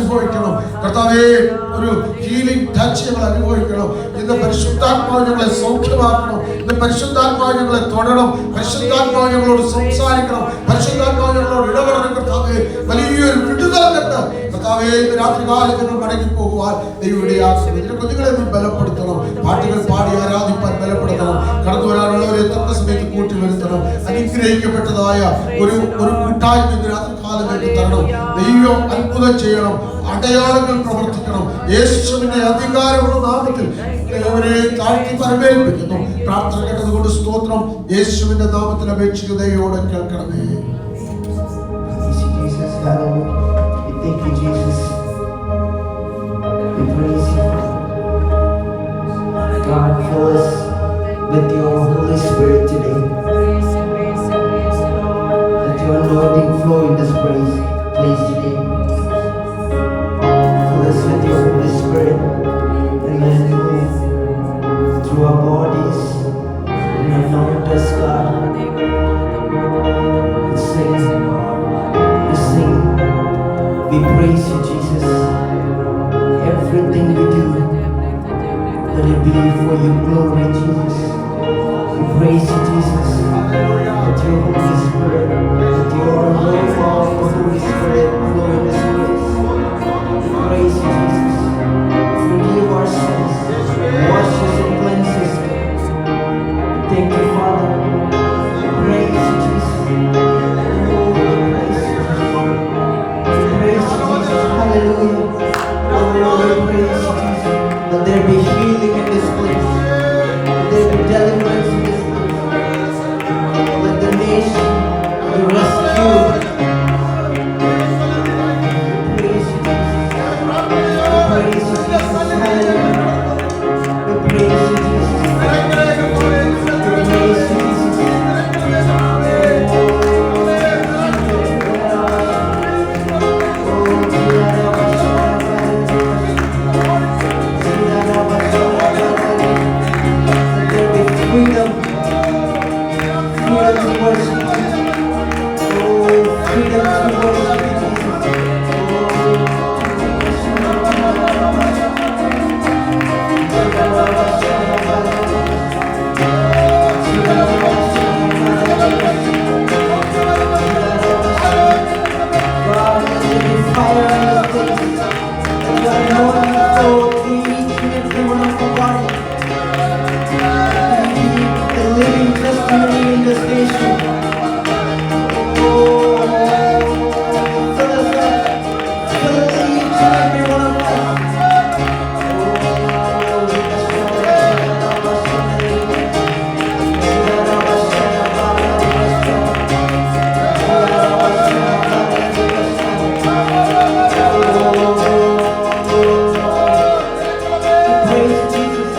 അനുഭവിക്കണം. കർത്താവേ, ഒരു ഹീലിംഗ് ടച്ച് ഞങ്ങൾ അനുഭവിക്കണം. ഇന്ന് പരിശുദ്ധാത്മാവ് ഞങ്ങളെ സൗഖ്യമാക്കണം. ഇന്ന് പരിശുദ്ധാത്മാവ് ഞങ്ങളെ തൊടണം. പരിശുദ്ധാത്മാവ് ഞങ്ങളോട് സംസാരിക്കണം. പരിശുദ്ധാത്മാവ് ഞങ്ങളോട് ഇടപെടണം. കർത്താവേ, വലിയൊരു വിടുതൽ കണ്ട് കർത്താവേ, ഇന്ന് രാത്രികാലം ഞങ്ങൾ മടങ്ങി പോകുവാൻ ദൈവയുടെ ആശ്രയം. ഇതിന്റെ കുഞ്ഞുങ്ങളെ നീ ബലപ്പെടുത്തണം. പാട്ടുകൾ പാടി ആരാധിപ്പാൻ ബലപ്പെടുത്തണം. കടന്നു വരാനുള്ളവരെ എത്ര സമയത്ത് കൂട്ടി വരുത്തണം. അനുഗ്രഹിക്കപ്പെട്ടതായ ഒരു കൂട്ടായ്മ ഇന്ന് രാത്രികാലം വേണ്ടി തരണം. ദൈവം അത്ഭുതം ചെയ്യണം. അടയാളങ്ങൾ പ്രവർത്തിക്കണം. യേശുവിന്റെ അധികാരമുള്ള നാമത്തിൽ അവരെ താഴ്ത്തി പരമേൽപ്പിക്കുന്നു. പ്രാർത്ഥന കേട്ടതുകൊണ്ട് സ്തോത്രം. യേശുവിന്റെ നാമത്തിൽ അപേക്ഷിക്കുന്ന ദൈവയോടെ കേൾക്കണമേ. Thank you, Jesus. We praise you. God, fill us with your Holy Spirit today. Let your anointing flow in this place today. Fill us with your Holy Spirit and let it move through our bodies and anoint us, God. We sing. We praise you, Jesus. Everything we do, let it be for your glory, Jesus. We praise you, Jesus. Let your Holy Spirit, let your aroma of the Holy Spirit flow in this place. We praise you, Jesus. Forgive our sins, wash us and cleanse us. Thank you, Father. We praise you, Jesus. Hallelujah. Hallelujah. Praise Jesus. Let there be healing in this place. Let there be deliverance in this place. Let the nation be rescued. Praise you, Jesus. Praise you, Jesus. Hallelujah. We praise you, Jesus. We praise you, Jesus. Freedom to worship Jesus. Oh, freedom to worship God, let the fire in this place. Let your anointing flow through each and every one of the body. The living testimony in this nation. Oh, fill us up. Fill us each and every one of us. Praise Jesus.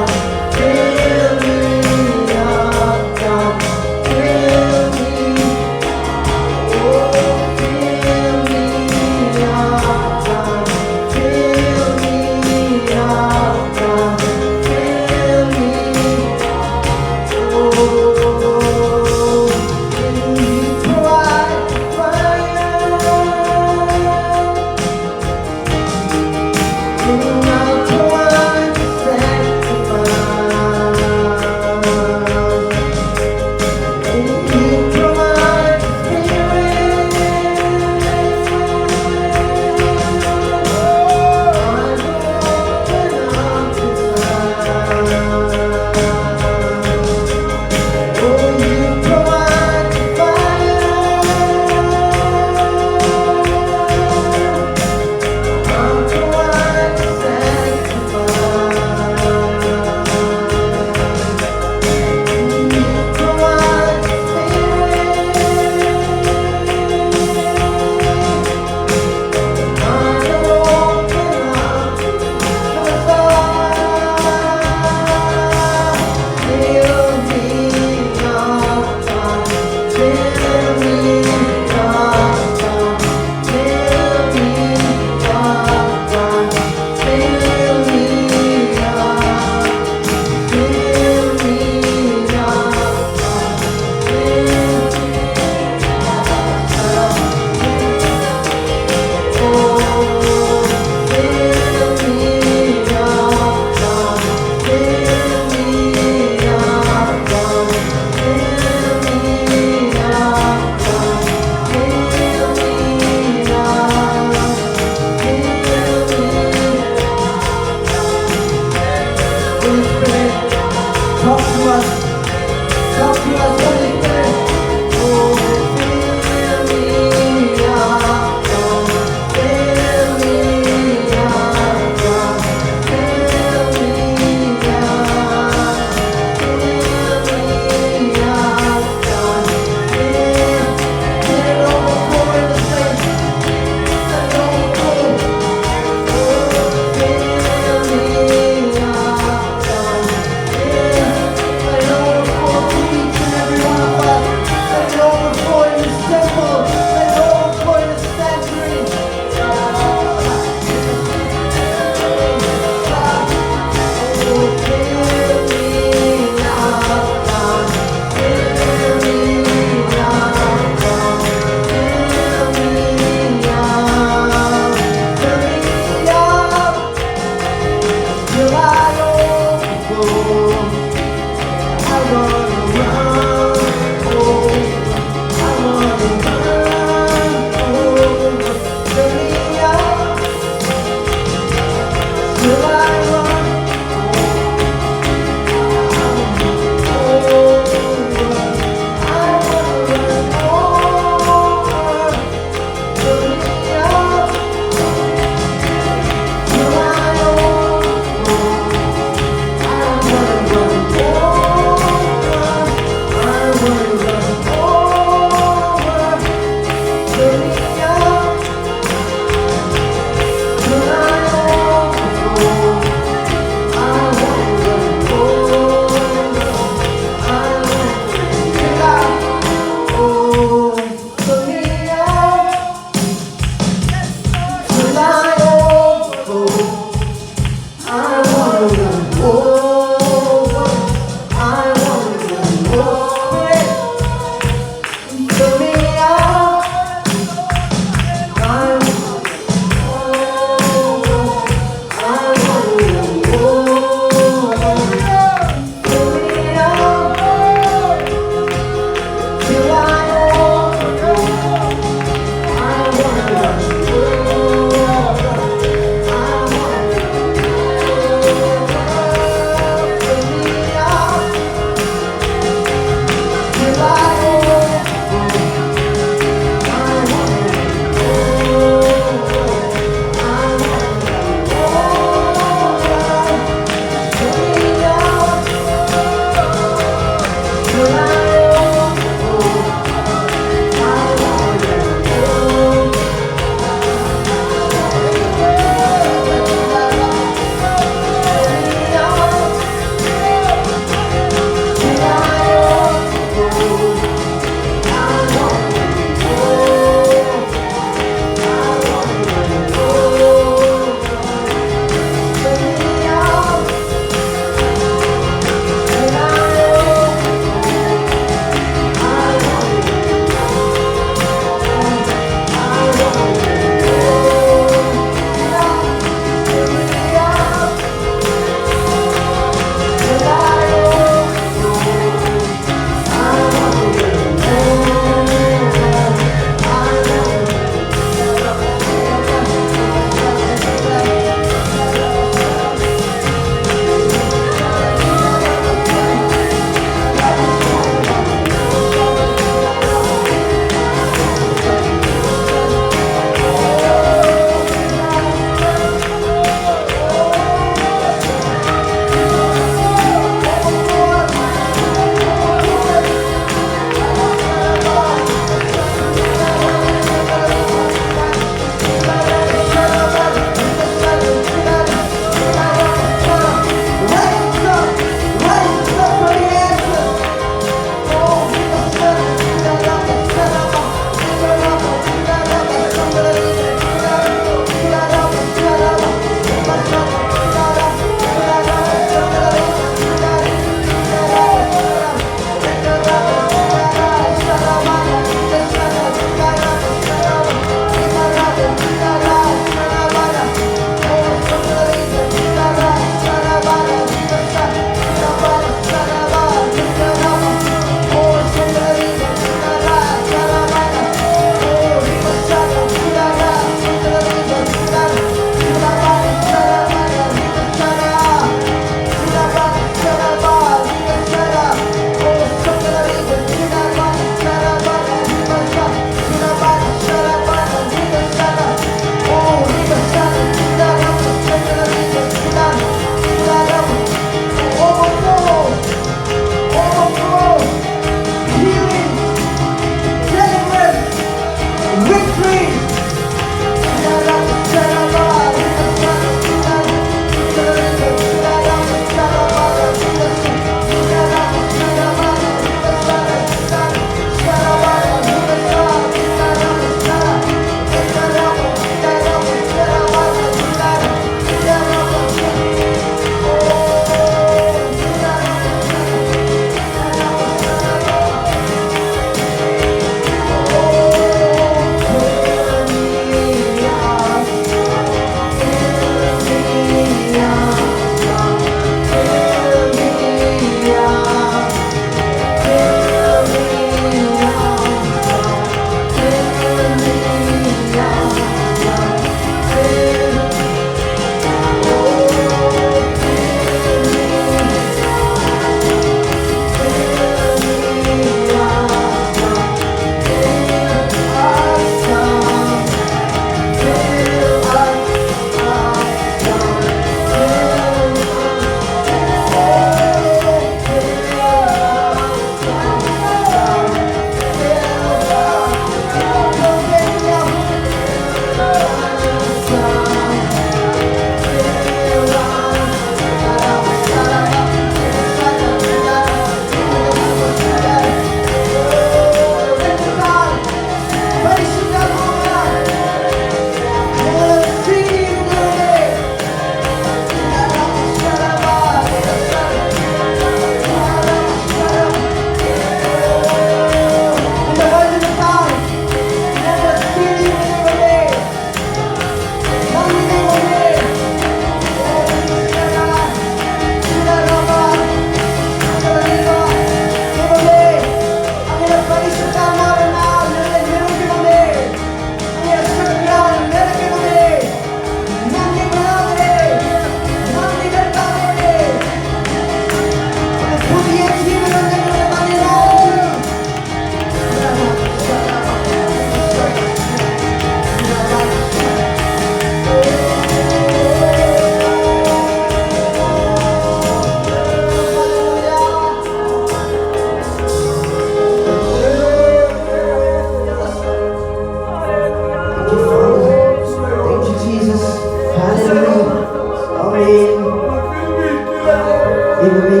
ദൈവമേ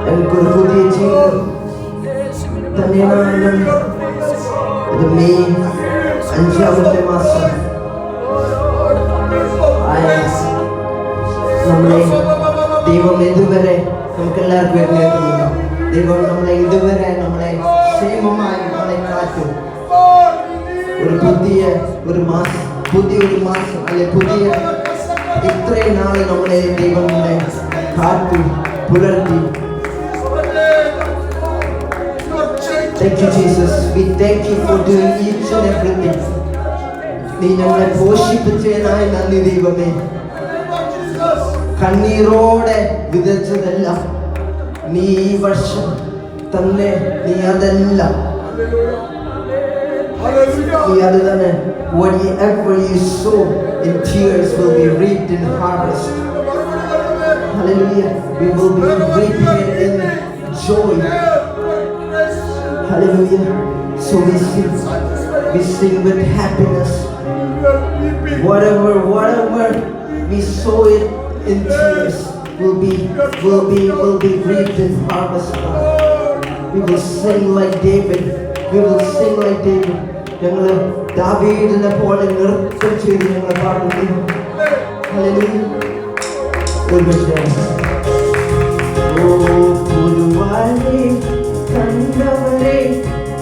ഞങ്ങൾക്കൊരു പുതിയ ജീവിതം തന്നെയാണ്. ഇത് May 5-ാമത്തെ മാസം നമ്മളെ ദൈവം ഇതുവരെ നമുക്ക് എല്ലാവർക്കും എഴുന്നേൽക്കുന്നുണ്ട്. ദൈവം നമ്മളെ ഇതുവരെ നമ്മളെ ക്ഷേമമായി നമ്മളെ കാത്തു. ഒരു മാസം അല്ലെ പുതിയ ഇത്രയും നാളെ നമ്മളെ ദൈവം നമ്മളെ കാത്തു പുലർത്തി. Thank you, Jesus. We thank you for doing each and everything. നീ ഞങ്ങളെ പോഷിപ്പിച്ചതിനായി നന്ദി ദൈവമേ. കണ്ണീരോടെ വിതച്ചതെല്ലാം നീ ഈ വർഷം തന്നെ നീ അതെല്ലാം whatever you sow in tears will be reaped in harvest. Hallelujah. We will be reaping it in joy. Hallelujah. So we sing with happiness. Whatever we sow it in tears will be reaped in harvest. We will sing like David. ഞങ്ങൾ ദാവീദിനെ പോലെ നൃത്തം ചെയ്ത് ഞങ്ങൾ പാടുന്നു. Hallelujah. ഓ പുതുവാഴേ കണ്ടവരേ,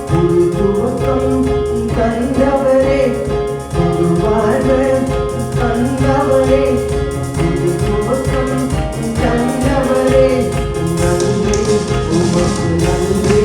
പുതുതുവക്കം കണ്ടവരേ, പുതുവാഴ് കണ്ടവരേ, പുതുതുവക്കം കണ്ടവരേ, നന്ദി ഉമക്ക് നന്ദി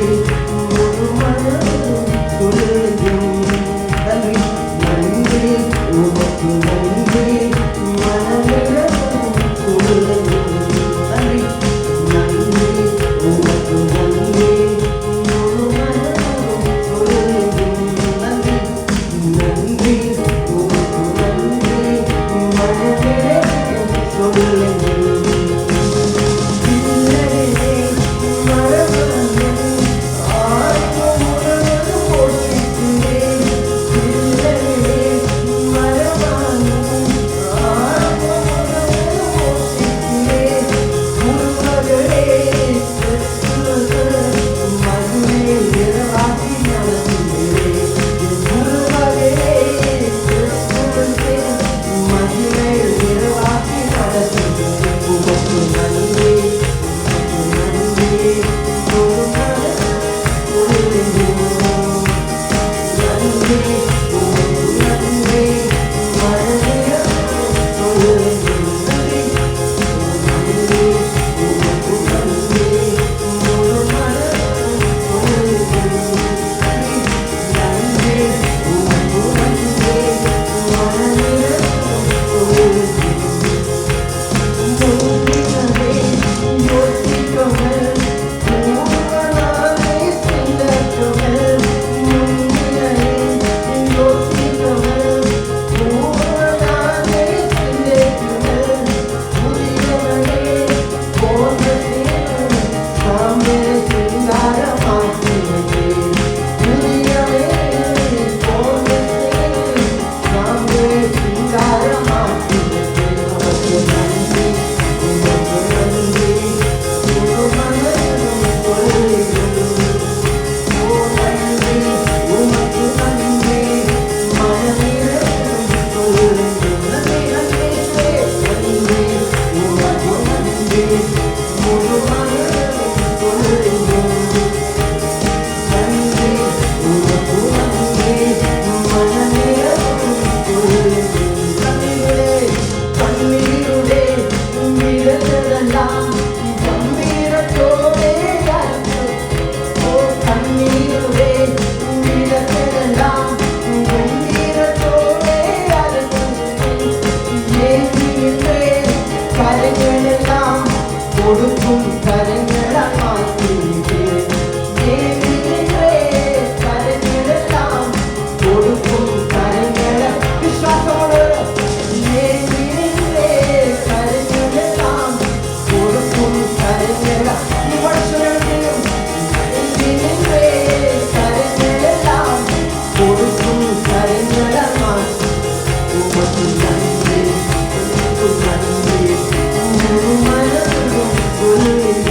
Hallelujah.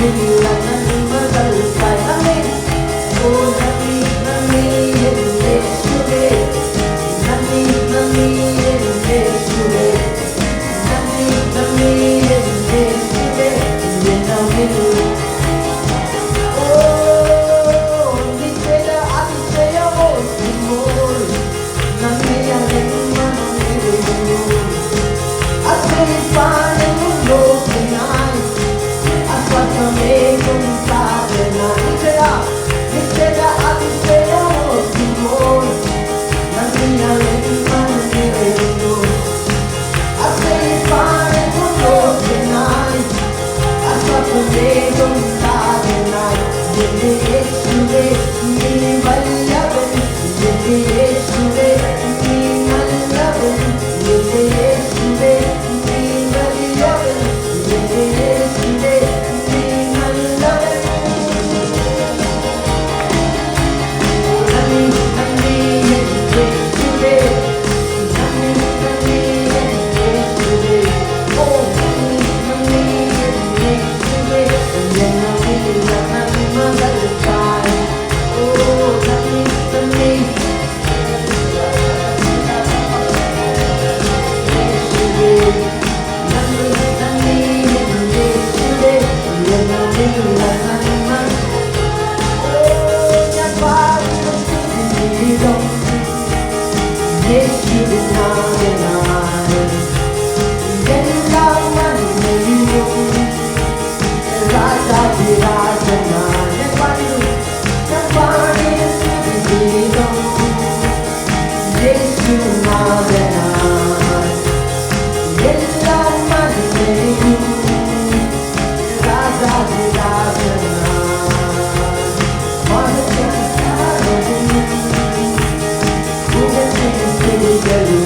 എല്ലാമില്ല നന്മകൾക്കായി ആമേൻ. ഓ നന്ദി നന്ദി എൻ യേശുവേ, നന്ദി നന്ദി എൻ യേശുവേ, നന്ദി നന്ദി എൻ യേശുവേ, എല്ലാമില്ല. ഓ നിശ്ചയ അതിശയമോ സിമ്പോൾ നന്ദിയാൽ മനം നിറയുന്നു. അസ്വയിപ്പാനെന്നും ലോകനായി അസ്വസ്ഥമേകും സാധനായി. നിശ്ചയ അതിശയമോ സിമ്പോൾ നന്ദിയാൽ മനം നിറയുന്നു. അസ്വയിപ്പാനെന്നും ലോകനായി അസ്വസ്ഥമേകും സാധനായി. എന്റെ യേശുവേ നീ വല്ലവൻ, എന്റെ യേശുവേ നീ നല്ലവൻ, എന്റെ യേശുവേ നീ വലിയവൻ, എന്റെ യേശുവേ നീ നല്ലവൻ. നന്ദി നന്ദി എൻ യേശുവേ, നന്ദി നന്ദി എൻ യേശുവേ, ഓ നന്ദി നന്ദി എൻ യേശുവേ, എല്ലാമില്ല നന്മകൾക്കായി. ഓ നന്ദി നന്ദി യേശുവേ, നന്ദി നന്ദി എൻ യേശുവേ, എല്ലാമില്ല നന്മ. ഓ ഞാൻ പാടും ജീവിതം യേശുവിനായി. എല്ലാം നന്മയും രാജാതിരാജനായ ഞാൻ പാടും ജീവിതം യേശുനാഥനായി. എല്ലാം നന്മയും രാജാതിരാജനായി. മഹത്വവും ഭുവനത്തിലും സ്തുതികളും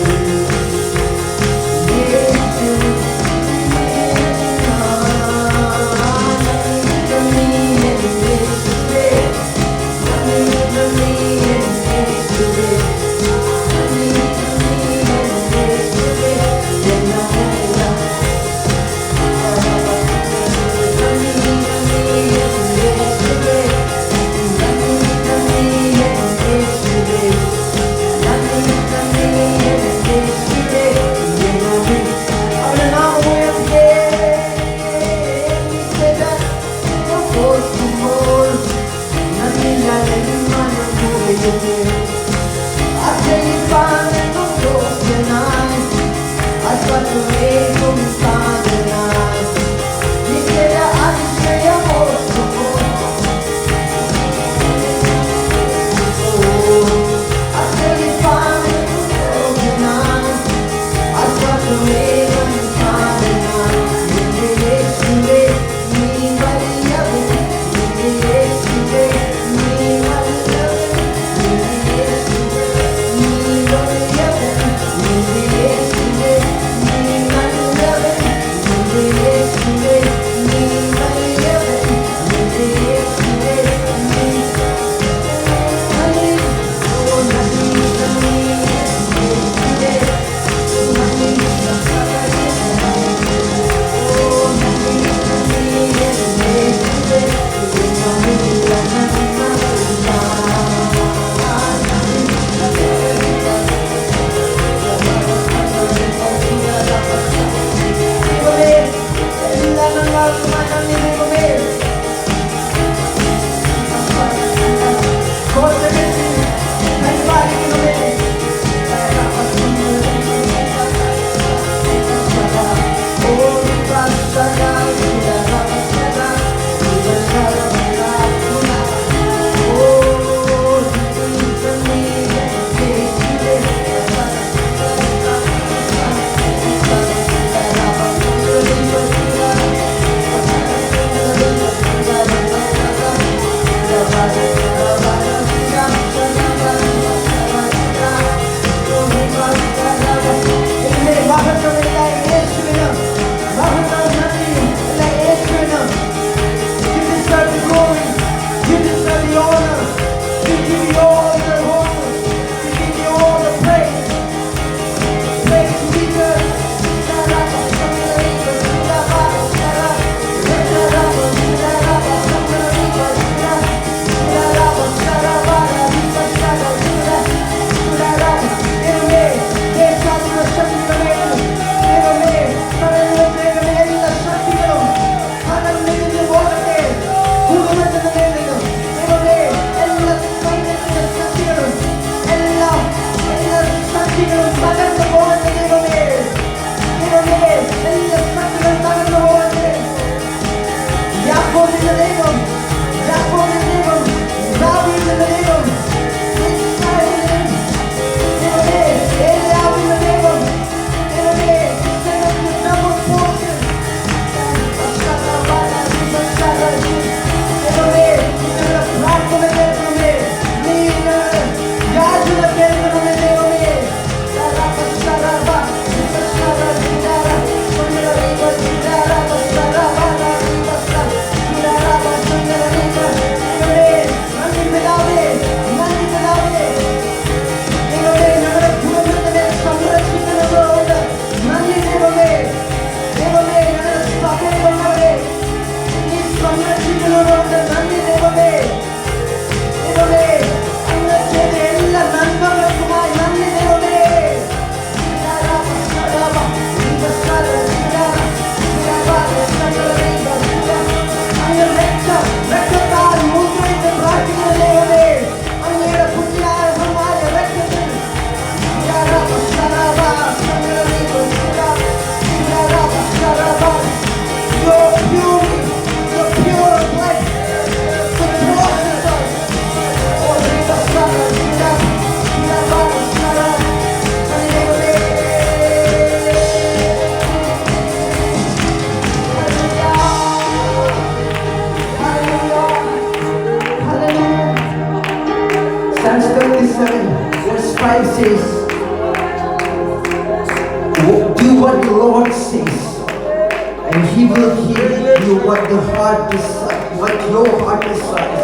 will give you what the heart desires, what your heart desires.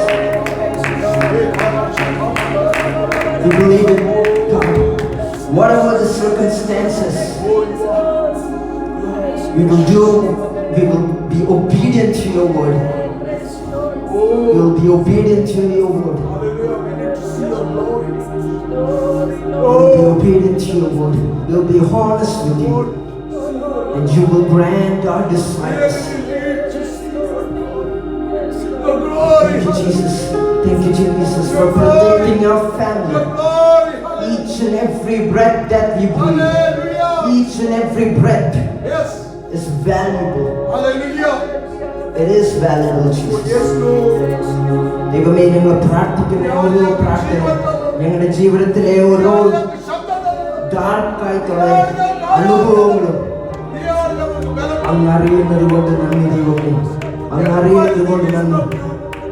We believe in God. Whatever the circumstances, we will be obedient to your word. We will be obedient to your word. We will be obedient to your word. We will be honest with you. And you will grant our desires. Thank you, Jesus. Thank you, Jesus, for protecting our family. Each and every breath that we breathe, each and every breath is valuable. It is valuable, Jesus. ദൈവമേ, ഞങ്ങൾ പ്രാർത്ഥിക്കുന്ന ഓരോ പ്രാർത്ഥന ഞങ്ങളുടെ ജീവിതത്തിലെ ഓരോ ഡാർക്കായിട്ടുള്ള അനുഭവങ്ങളും അങ്ങ് അറിയുന്നത് കൊണ്ട് നന്ദി ദൈവമേ. അങ്ങ് അറിയുന്നത് കൊണ്ട് നന്ദി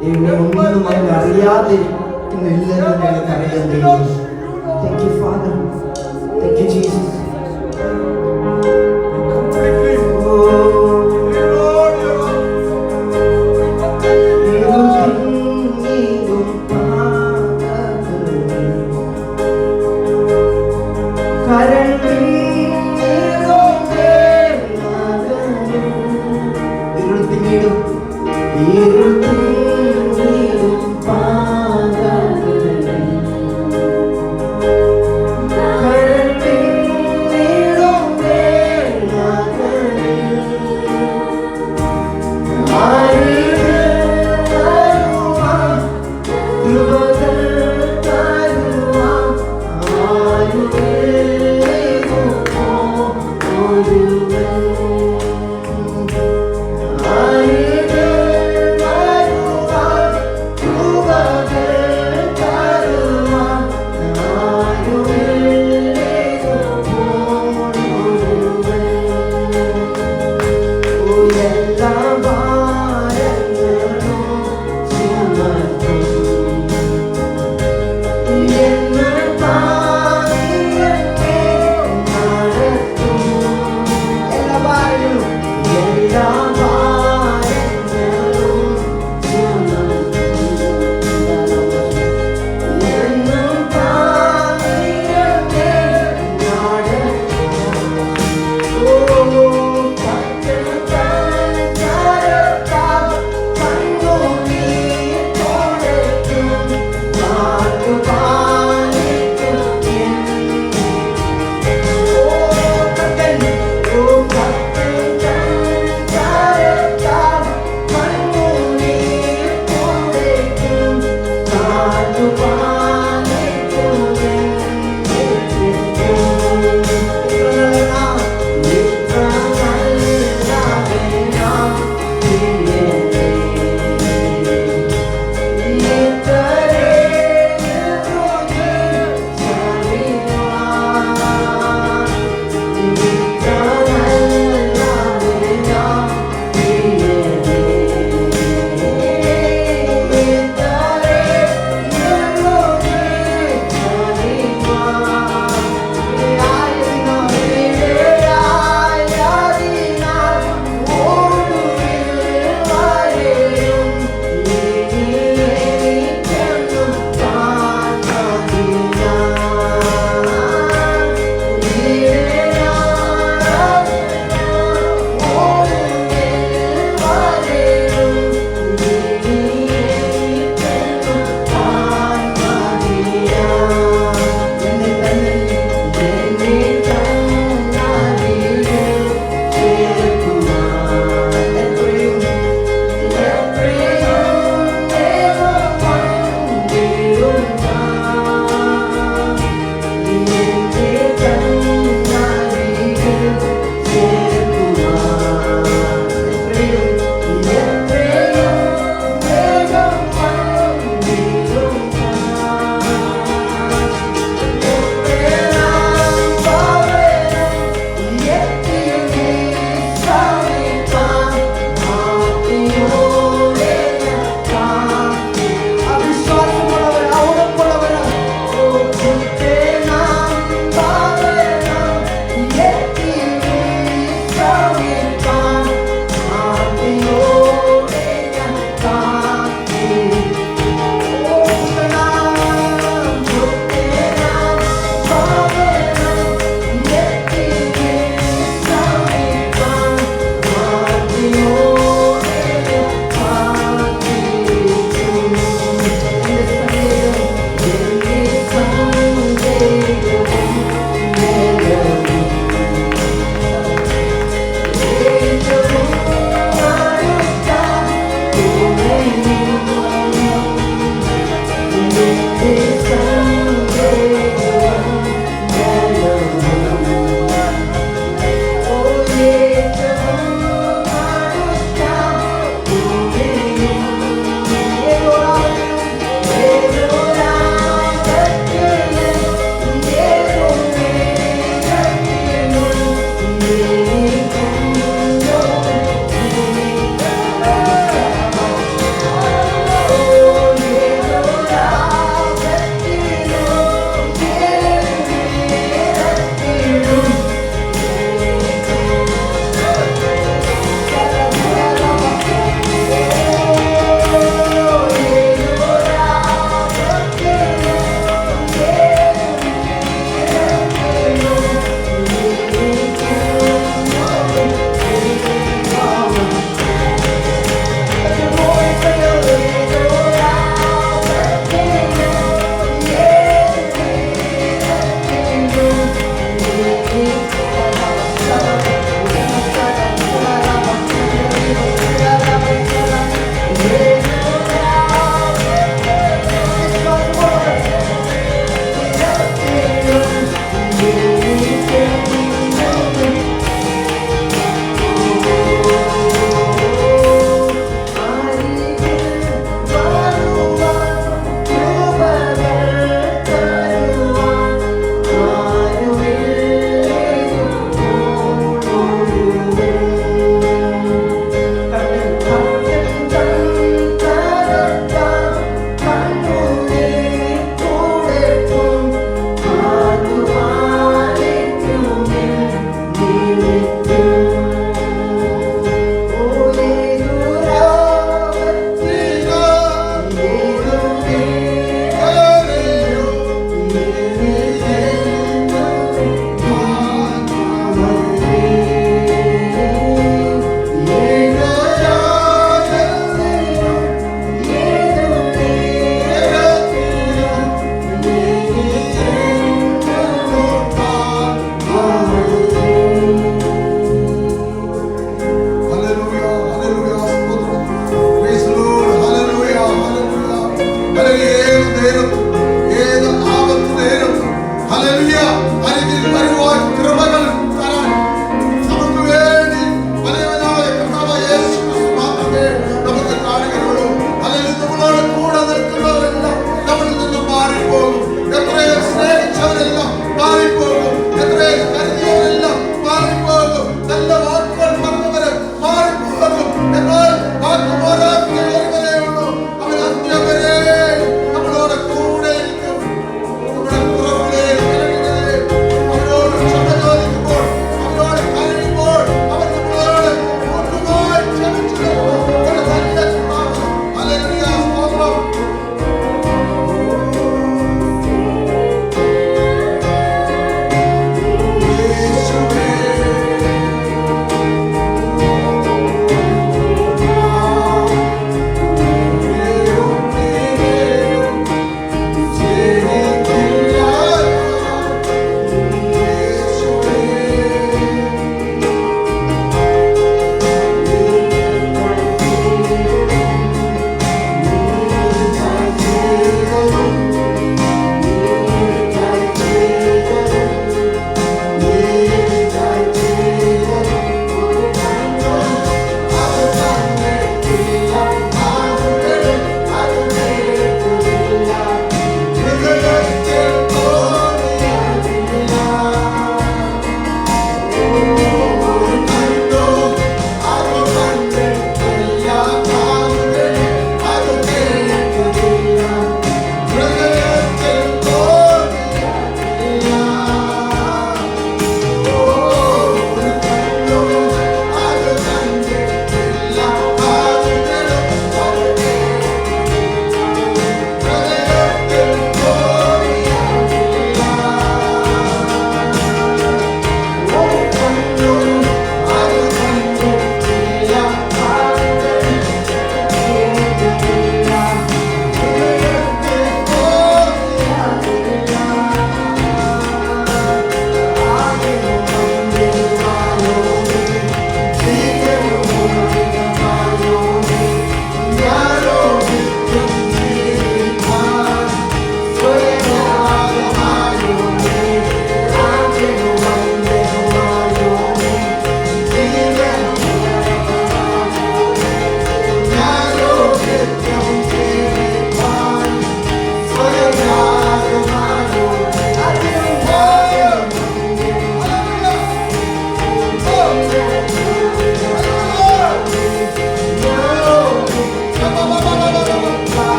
ദൈവമേ. ഒന്നും അങ്ങ് അറിയാതിരിക്കുന്നില്ലെന്ന് ഞങ്ങൾക്കറിയാം ദൈവമേ. Thank you, Father. Thank you, Jesus.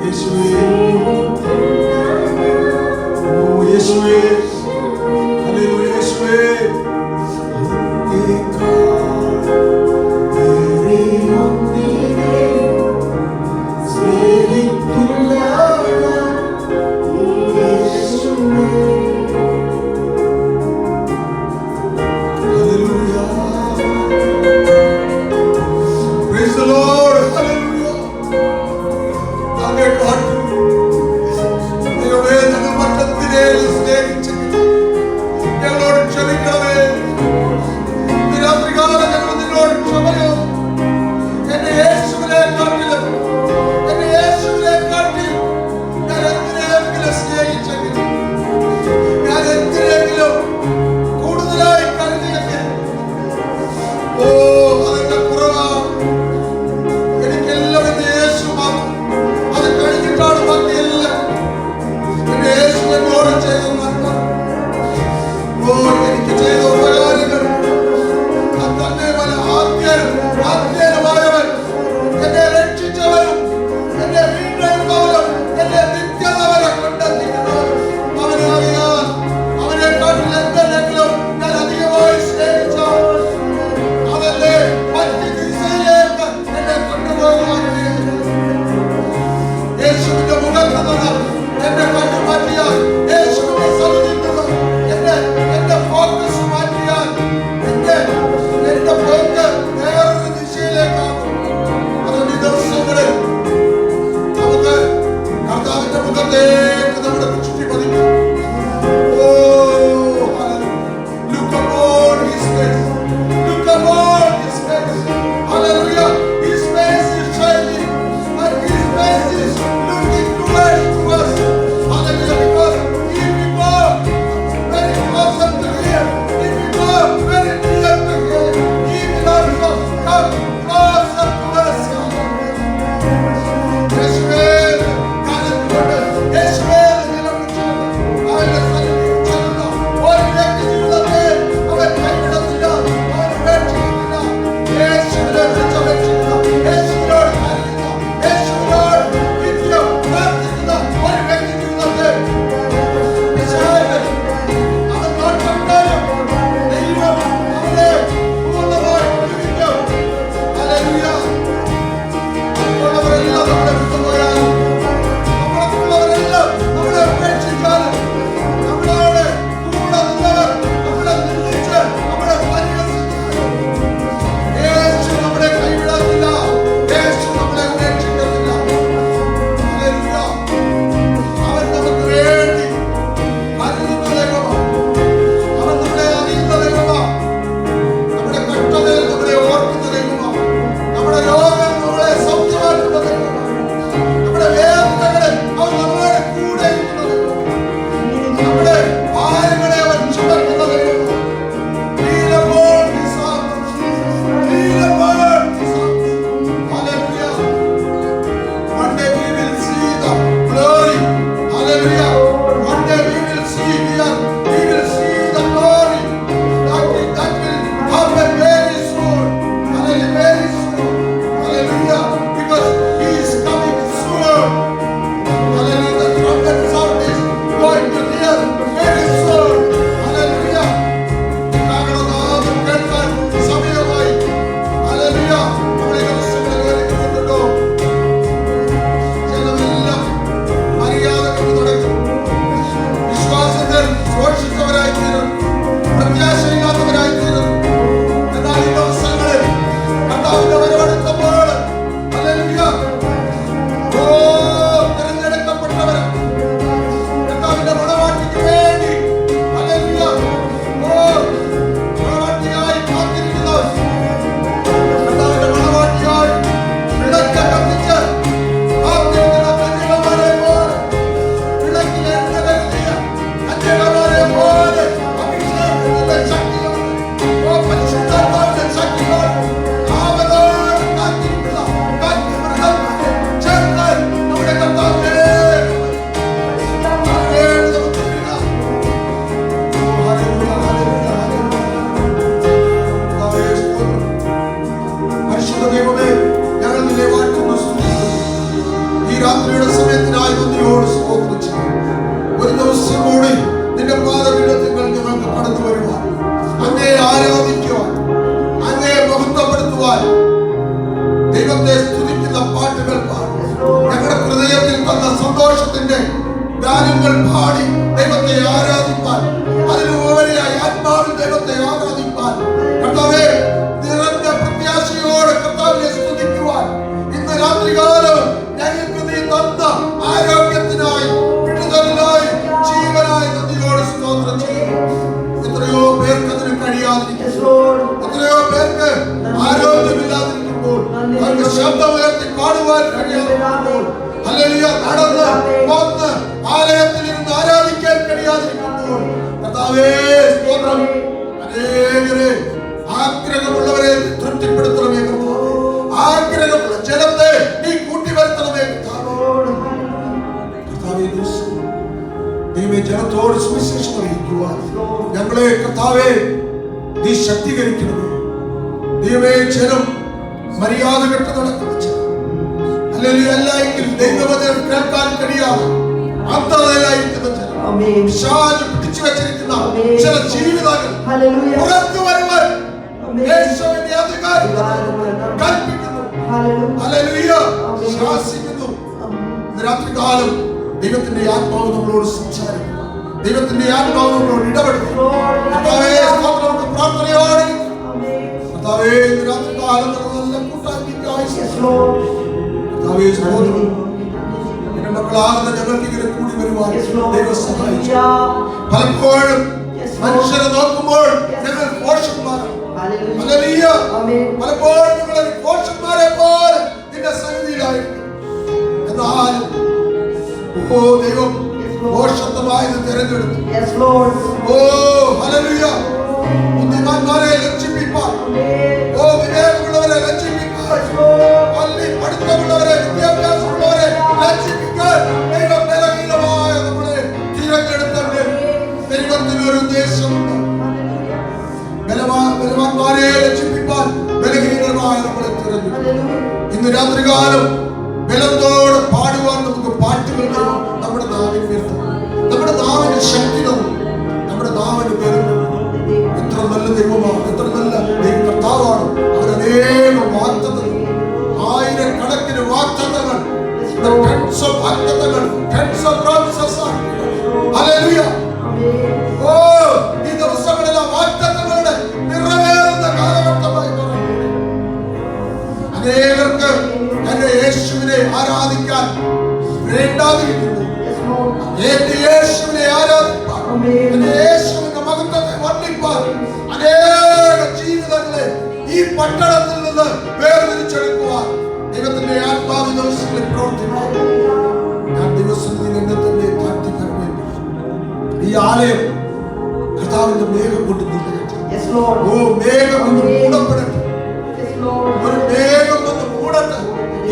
യേശുവേ ഓ യേശുവേ ഹല്ലേലൂയ യേശുവേ Praise the Lord. Hallelujah. അങ്ങേ കാട്ടു ദൈവമേ ഞങ്ങൾ മറ്റത്തിനെ സ്നേഹിച്ച് ആരോഗ്യത്തിനായി നന്ദിയോട് സ്തോത്രം ചെയ്യുന്നു. ഒരു ദിവസം കൂടി നിന്റെ പാദപീഠത്തിൽ ഞങ്ങൾക്ക് കടന്നു വരുവാൻ, അങ്ങയെ ആരാധിക്കുവാൻ, അങ്ങയെ മഹത്വപ്പെടുത്തുവാൻ, ദൈവത്തെ സ്തുതിക്കുന്ന പാട്ടുകൾ പാടി ഞങ്ങളുടെ ഹൃദയത്തിൽ തന്ന സന്തോഷത്തിന്റെ ഗാനങ്ങൾ പാടി ദൈവത്തെ ആരാധിപ്പാൻ, അതിനുപരിയായി ആത്മാവിൽ ദൈവത്തെ ആരാധിപ്പാൻ, കർത്താവേ നിറഞ്ഞ പ്രത്യാശയോടെ കർത്താവിനെ സ്തുതിക്കുവാൻ ഇന്ന് രാത്രികാലം ഞങ്ങൾക്ക് നീ തന്ന ആരോഗ്യത്തിനായി, വിടുതലിനായി, ജീവനായി നന്ദിയോട് സ്തോത്രം ചെയ്യുന്നു. എത്രയോ പേർക്ക് അതിന് കഴിയാതിരിക്കുന്നു, എത്രയോ പേർക്ക് ആരോഗ്യമില്ലാതിരിക്കുമ്പോൾ, അവർക്ക് ശബ്ദമുയർത്തി പാടുവാൻ കഴിയാതിരിക്കുമ്പോൾ, ഹല്ലേലൂയ നടന്ന് വന്ന് ആലയത്തിൽ ഇരുന്ന് ആരാധിക്കാൻ കഴിയാതിരിക്കുമ്പോൾ, കർത്താവേ സ്തോത്രം. അനേകരെ ആഗ്രഹമുള്ളവരെ തൃപ്തിപ്പെടുത്തണമേ കർത്താവേ, ആഗ്രഹമുള്ള ജനത്തെ നീ കൂട്ടിവരുത്തണമേ കർത്താവേ. ദൈവമേ ജനത്തോട് സുവിശേഷം അറിയിക്കുവാൻ ഞങ്ങളെ കർത്താവേ നീ ശക്തീകരിക്കണമേ. ദൈവമേ ജനം മര്യാദ കെട്ട് നടക്കുന്ന ജനം, അല്ലെങ്കിൽ അല്ലെങ്കിൽ ദൈവവചനം കേൾക്കാൻ കഴിയാതെ അന്ധതയിലായിരിക്കുന്ന ജനം, പിശാച് പിടിച്ചു വെച്ചിരിക്കുന്ന ചില ജീവിതങ്ങൾ പുറത്തു വരുവാൻ യേശുവിന്റെ അധികാരം കൽപ്പിക്കുന്നു, ഹല്ലേലൂയ ശാസിക്കുന്നു. ഇന്ന് രാത്രികാലം ദൈവത്തിന്റെ ആത്മാവ് നമ്മളോട് സംസാരിക്കും, ദൈവത്തിന്റെ ആത്മാവ് നമ്മളോട് ഇടപെടും. കർത്താവേ സ്തോത്രം, പ്രാർത്ഥനയോടെ കർത്താവേ ഇന്ന് രാത്രികാലം നല്ല കൂട്ടായ്മയ്ക്കായി കർത്താവേ സ്തോത്രം. എന്റെ മക്കളാകുന്ന ഞങ്ങൾക്ക് ഇങ്ങനെ കൂടി വരുവാൻ ദൈവം സഹായിച്ചു. പലപ്പോഴും മനുഷ്യരെ നോക്കുമ്പോൾ ഞങ്ങൾ പോഷന്മാരാണ്, ഹല്ലേലൂയ. പലപ്പോഴും ഞങ്ങൾ പോഷന്മാരെ പോലെ നിന്റെ സന്നിധിയിലായിരിക്കും. എന്നാൽ ഓ ദൈവം പോഷത്വമായത് തിരഞ്ഞെടുത്തു. ഓ ഹല്ലേലൂയ. ബുദ്ധിമാന്മാരെ ലജ്ജിപ്പിക്കാൻ, ഓ വിവേകമുള്ളവരെ ലജ്ജിപ്പിക്കാൻ, പള്ളി പഠിത്തമുള്ളവരെ, വിദ്യാഭ്യാസമുള്ളവരെ ലജ്ജിപ്പിക്കാൻ ദൈവം ബലഹീനമായ നമ്മളെ തിരഞ്ഞെടുത്തത്. ദൈവത്തിനൊരു ഉദ്ദേശമുണ്ട്. ബലവാന്മാരെ ലജ്ജിപ്പിക്കാൻ ബലഹീനമായ നമ്മളെ തിരഞ്ഞെടുത്തു. ഇന്ന് രാത്രികാലം ബലത്തോടെ പാടുവാൻ നമുക്ക് പാട്ടുകൾ നമ്മുടെ നാവിൽ വരുത്തും, നമ്മുടെ നാവിന് ശക്തി തന്നു, നമ്മുടെ നാവിന് വരുന്നു. എത്ര നല്ല ദൈവമാണ്, എത്ര നല്ല കർത്താവാണ്. അവർ അനേകം വാഗ്ദത്തങ്ങൾ, ആയിരക്കണക്കിന് വാഗ്ദത്തങ്ങൾ, ഓ ഈ ദിവസങ്ങളിലെ വാഗ്ദത്തങ്ങളുടെ നിറവേറുന്ന കാലഘട്ടമായി മാറുന്നു. അനേകർക്ക് എന്റെ യേശുവിനെ ആരാധിക്കാൻ വേണ്ടാതിരിക്കുന്നു. യേശുവിനെ ആരാധിപ്പാൻ, യേശുവിന്റെ മഹത്വത്തെ വർണ്ണിപ്പാൻ അനേക ജീവിതങ്ങളെ ഈ പട്ടണത്തിൽ നിന്ന് വേർതിരിച്ചെടുക്കുവാൻ ദൈവത്തിന്റെ ആത്മാവ് ദിവസങ്ങളിൽ പ്രവർത്തിക്കാൻ ഞാൻ ദിവസത്തിൽ എന്നെ തന്നെ താഴ്ത്തിക്കാൻ വേണ്ടി ഈ ആലയം കർത്താവിന്റെ മേഘം കൊണ്ട് നിറയട്ടെ. ഓ മേഘം കൊണ്ട് മൂടപ്പെടട്ടെ, ഒരു മേഘം കൊണ്ട് മൂടട്ടെ.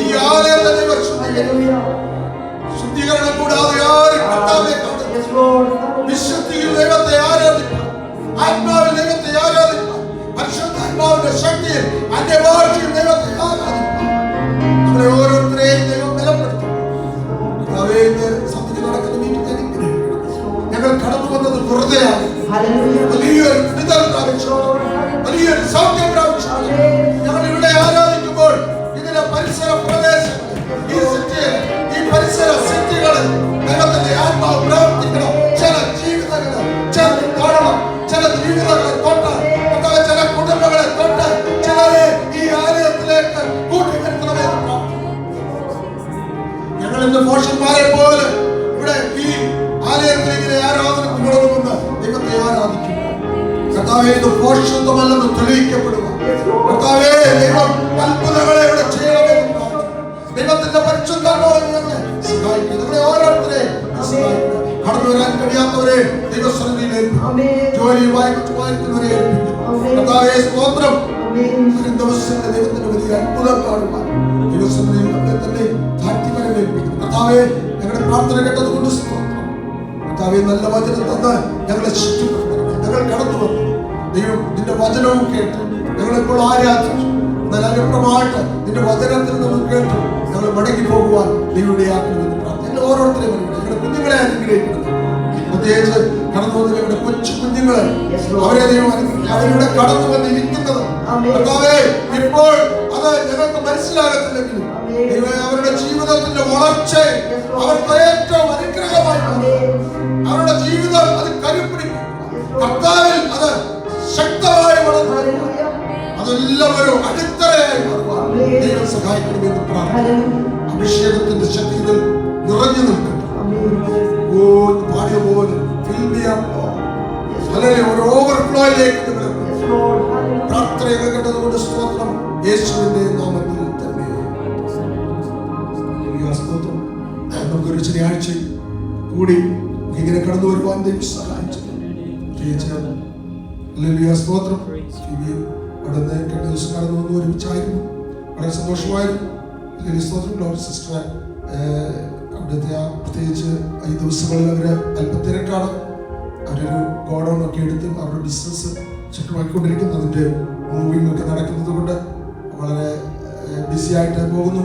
ഈ ആലയത്തെ ദൈവം ശുദ്ധീകരണം കൂടാതെ ആരും കർത്താവിനെ കാണുന്നു. വിശുദ്ധിയിൽ ദൈവത്തെ ആരാധിക്കാൻ, ആത്മാവിൽ ദൈവത്തെ ആരാധിക്കാൻ, പരിശുദ്ധാത്മാവിന്റെ ശക്തിയിൽ അന്യഭാഷയിൽ ദൈവത്തെ ആരാധിക്കാൻ നമ്മളെ ഓരോരുത്തരെയും ദൈവം ബലപ്പെടുത്തും. സന്ധിക്ക് നടക്കുന്ന വീട്ടിൽ ഞങ്ങൾ കടന്നു വന്നത് വെറുതെയാണ്. വലിയൊരു വിടുതൽ പ്രാപിച്ചു, വലിയൊരു സൗഖ്യം പ്രാപിച്ചു. ഞങ്ങൾ ഇവിടെ ആരാധിക്കുമ്പോൾ ഇതിന്റെ പരിസര പ്രദേശങ്ങൾ, ഈ സിറ്റിയിൽ, ഈ പരിസര സിറ്റികളിൽ ദൈവത്തിന്റെ ആത്മാവ് പ്രവർത്തിക്കണം. ചില ജീവിതങ്ങളെ കാണണം, ചില ജീവിതങ്ങളെ തൊട്ട്, ചില കുടുംബങ്ങളെ തൊട്ട് ചിലരെ ഈ ആലയത്തിലേക്ക് കൂട്ടിവരുത്തണമെന്ന് പ്രാർത്ഥിക്കുന്നു. ഞങ്ങൾ ഇന്ന് പോഷന്മാരെ പോലെ ഇവിടെ ഈ ആലയത്തിൽ ഇങ്ങനെ ആരാധനക്ക് കൊടുക്കുമെന്ന് ദൈവത്തെ ആരാധിക്കുന്നു. കർത്താവേ ഇത് പോഷത്വമല്ലെന്ന് തെളിയിക്കപ്പെടുക. കർത്താവേ ദൈവം അത്ഭുതങ്ങളെ ഇവിടെ ചെയ്യണമെന്ന് പ്രാർത്ഥിക്കുന്നു. ദൈവത്തിന്റെ പരിശുദ്ധാത്മാവ് ഞങ്ങളെ സഹായിക്കുന്നു. നമ്മളെ ഓരോരുത്തരെയും സഹായിക്കുന്നു. കടന്നു വരാൻ കഴിയാത്തവരെ ദൈവസന്നിധിയിൽ ഏൽപ്പിക്കും, ജോലിയുമായി ചുറ്റുമായിരിക്കുന്നവരെ ഏൽപ്പിക്കും. കർത്താവേ സ്തോത്രം. ദിവസത്തിന്റെ ദൈവത്തിന്റെ വലിയ അത്ഭുതം കാണുവാൻ ദൈവസന്നിധിയിൽ നമ്മളെ തന്നെ താഴ്ത്തിവരെ ഏൽപ്പിക്കും. കർത്താവേ ഞങ്ങളുടെ പ്രാർത്ഥന കേട്ടത് കൊണ്ട് സ്തോത്രം. കർത്താവേ നല്ല വചനം തന്ന് ഞങ്ങളെ ശിക്ഷിക്കപ്പെടണം. ഞങ്ങൾ കടന്നു വന്നു ദൈവം നിന്റെ വചനവും കേട്ട് ഞങ്ങളെപ്പോൾ ആരാധിച്ചു. എന്നാൽ അനുപ്രമായിട്ട് നിന്റെ വചനത്തിൽ നമ്മൾ കേട്ടു ഞങ്ങൾ മടങ്ങി പോകുവാൻ ദൈവയുടെ ആത്മാവിനെ പ്രാർത്ഥിക്കുന്നു. പ്രത്യേകിച്ച് കടന്നു വന്ന ഞങ്ങളുടെ കൊച്ചു കുഞ്ഞുങ്ങൾ അവരെ ദൈവം അവരിവിടെ കടന്നു വന്നിരിക്കുന്നത് കർത്താവേ ഇപ്പോൾ അത് ഞങ്ങൾക്ക് മനസ്സിലാകത്തില്ലെങ്കിലും ദൈവമേ അവരുടെ ജീവിതത്തിന്റെ വളർച്ച അവർക്ക് ഏറ്റവും അനുഗ്രഹമായി അവരുടെ ജീവിതം അത് കരുപ്പിടിക്കും കർത്താവിൽ അത് ശക്തമായി വളർന്നു അതെല്ലാവരും അടിത്തറയായി മാറുവാൻ ദൈവം സഹായിക്കണമെന്ന് പ്രാർത്ഥിക്കുന്നു. അഭിഷേകത്തിന്റെ ശക്തികൾ നിറഞ്ഞു നിൽക്കട്ടെ. പാടിയ പോലെ ഒരു ഓവർഫ്ലോയിലേക്ക് പ്രാർത്ഥനയൊക്കെ കേട്ടതുകൊണ്ട് സ്തോത്രം യേശുവിന്റെ നാമത്തിൽ തന്നെ. സ്തോത്രം. നമുക്കൊരു ശനിയാഴ്ച കൂടി ഇങ്ങനെ കടന്നു വരുവാൻ ദൈവം സഹായിച്ചു. സ്തോത്രം. അവിടെ കഴിഞ്ഞ ദിവസം കടന്നു വന്ന് ഒരുമിച്ചായിരുന്നു. വളരെ സന്തോഷമായിരുന്നു. സ്തോത്രം. സിസ്റ്റർ അവിടുത്തെ പ്രത്യേകിച്ച് ഈ ദിവസങ്ങളിൽ അവര് അല്പം തിരക്കാണ്. അവരൊരു ഗോഡൗൺ ഒക്കെ എടുത്ത് അവരുടെ ബിസിനസ് ചുറ്റുമാക്കിക്കൊണ്ടിരിക്കുന്നു. അതിന്റെ മൂവിംഗ് ഒക്കെ നടക്കുന്നത് കൊണ്ട് വളരെ ബിസി ആയിട്ട് പോകുന്നു.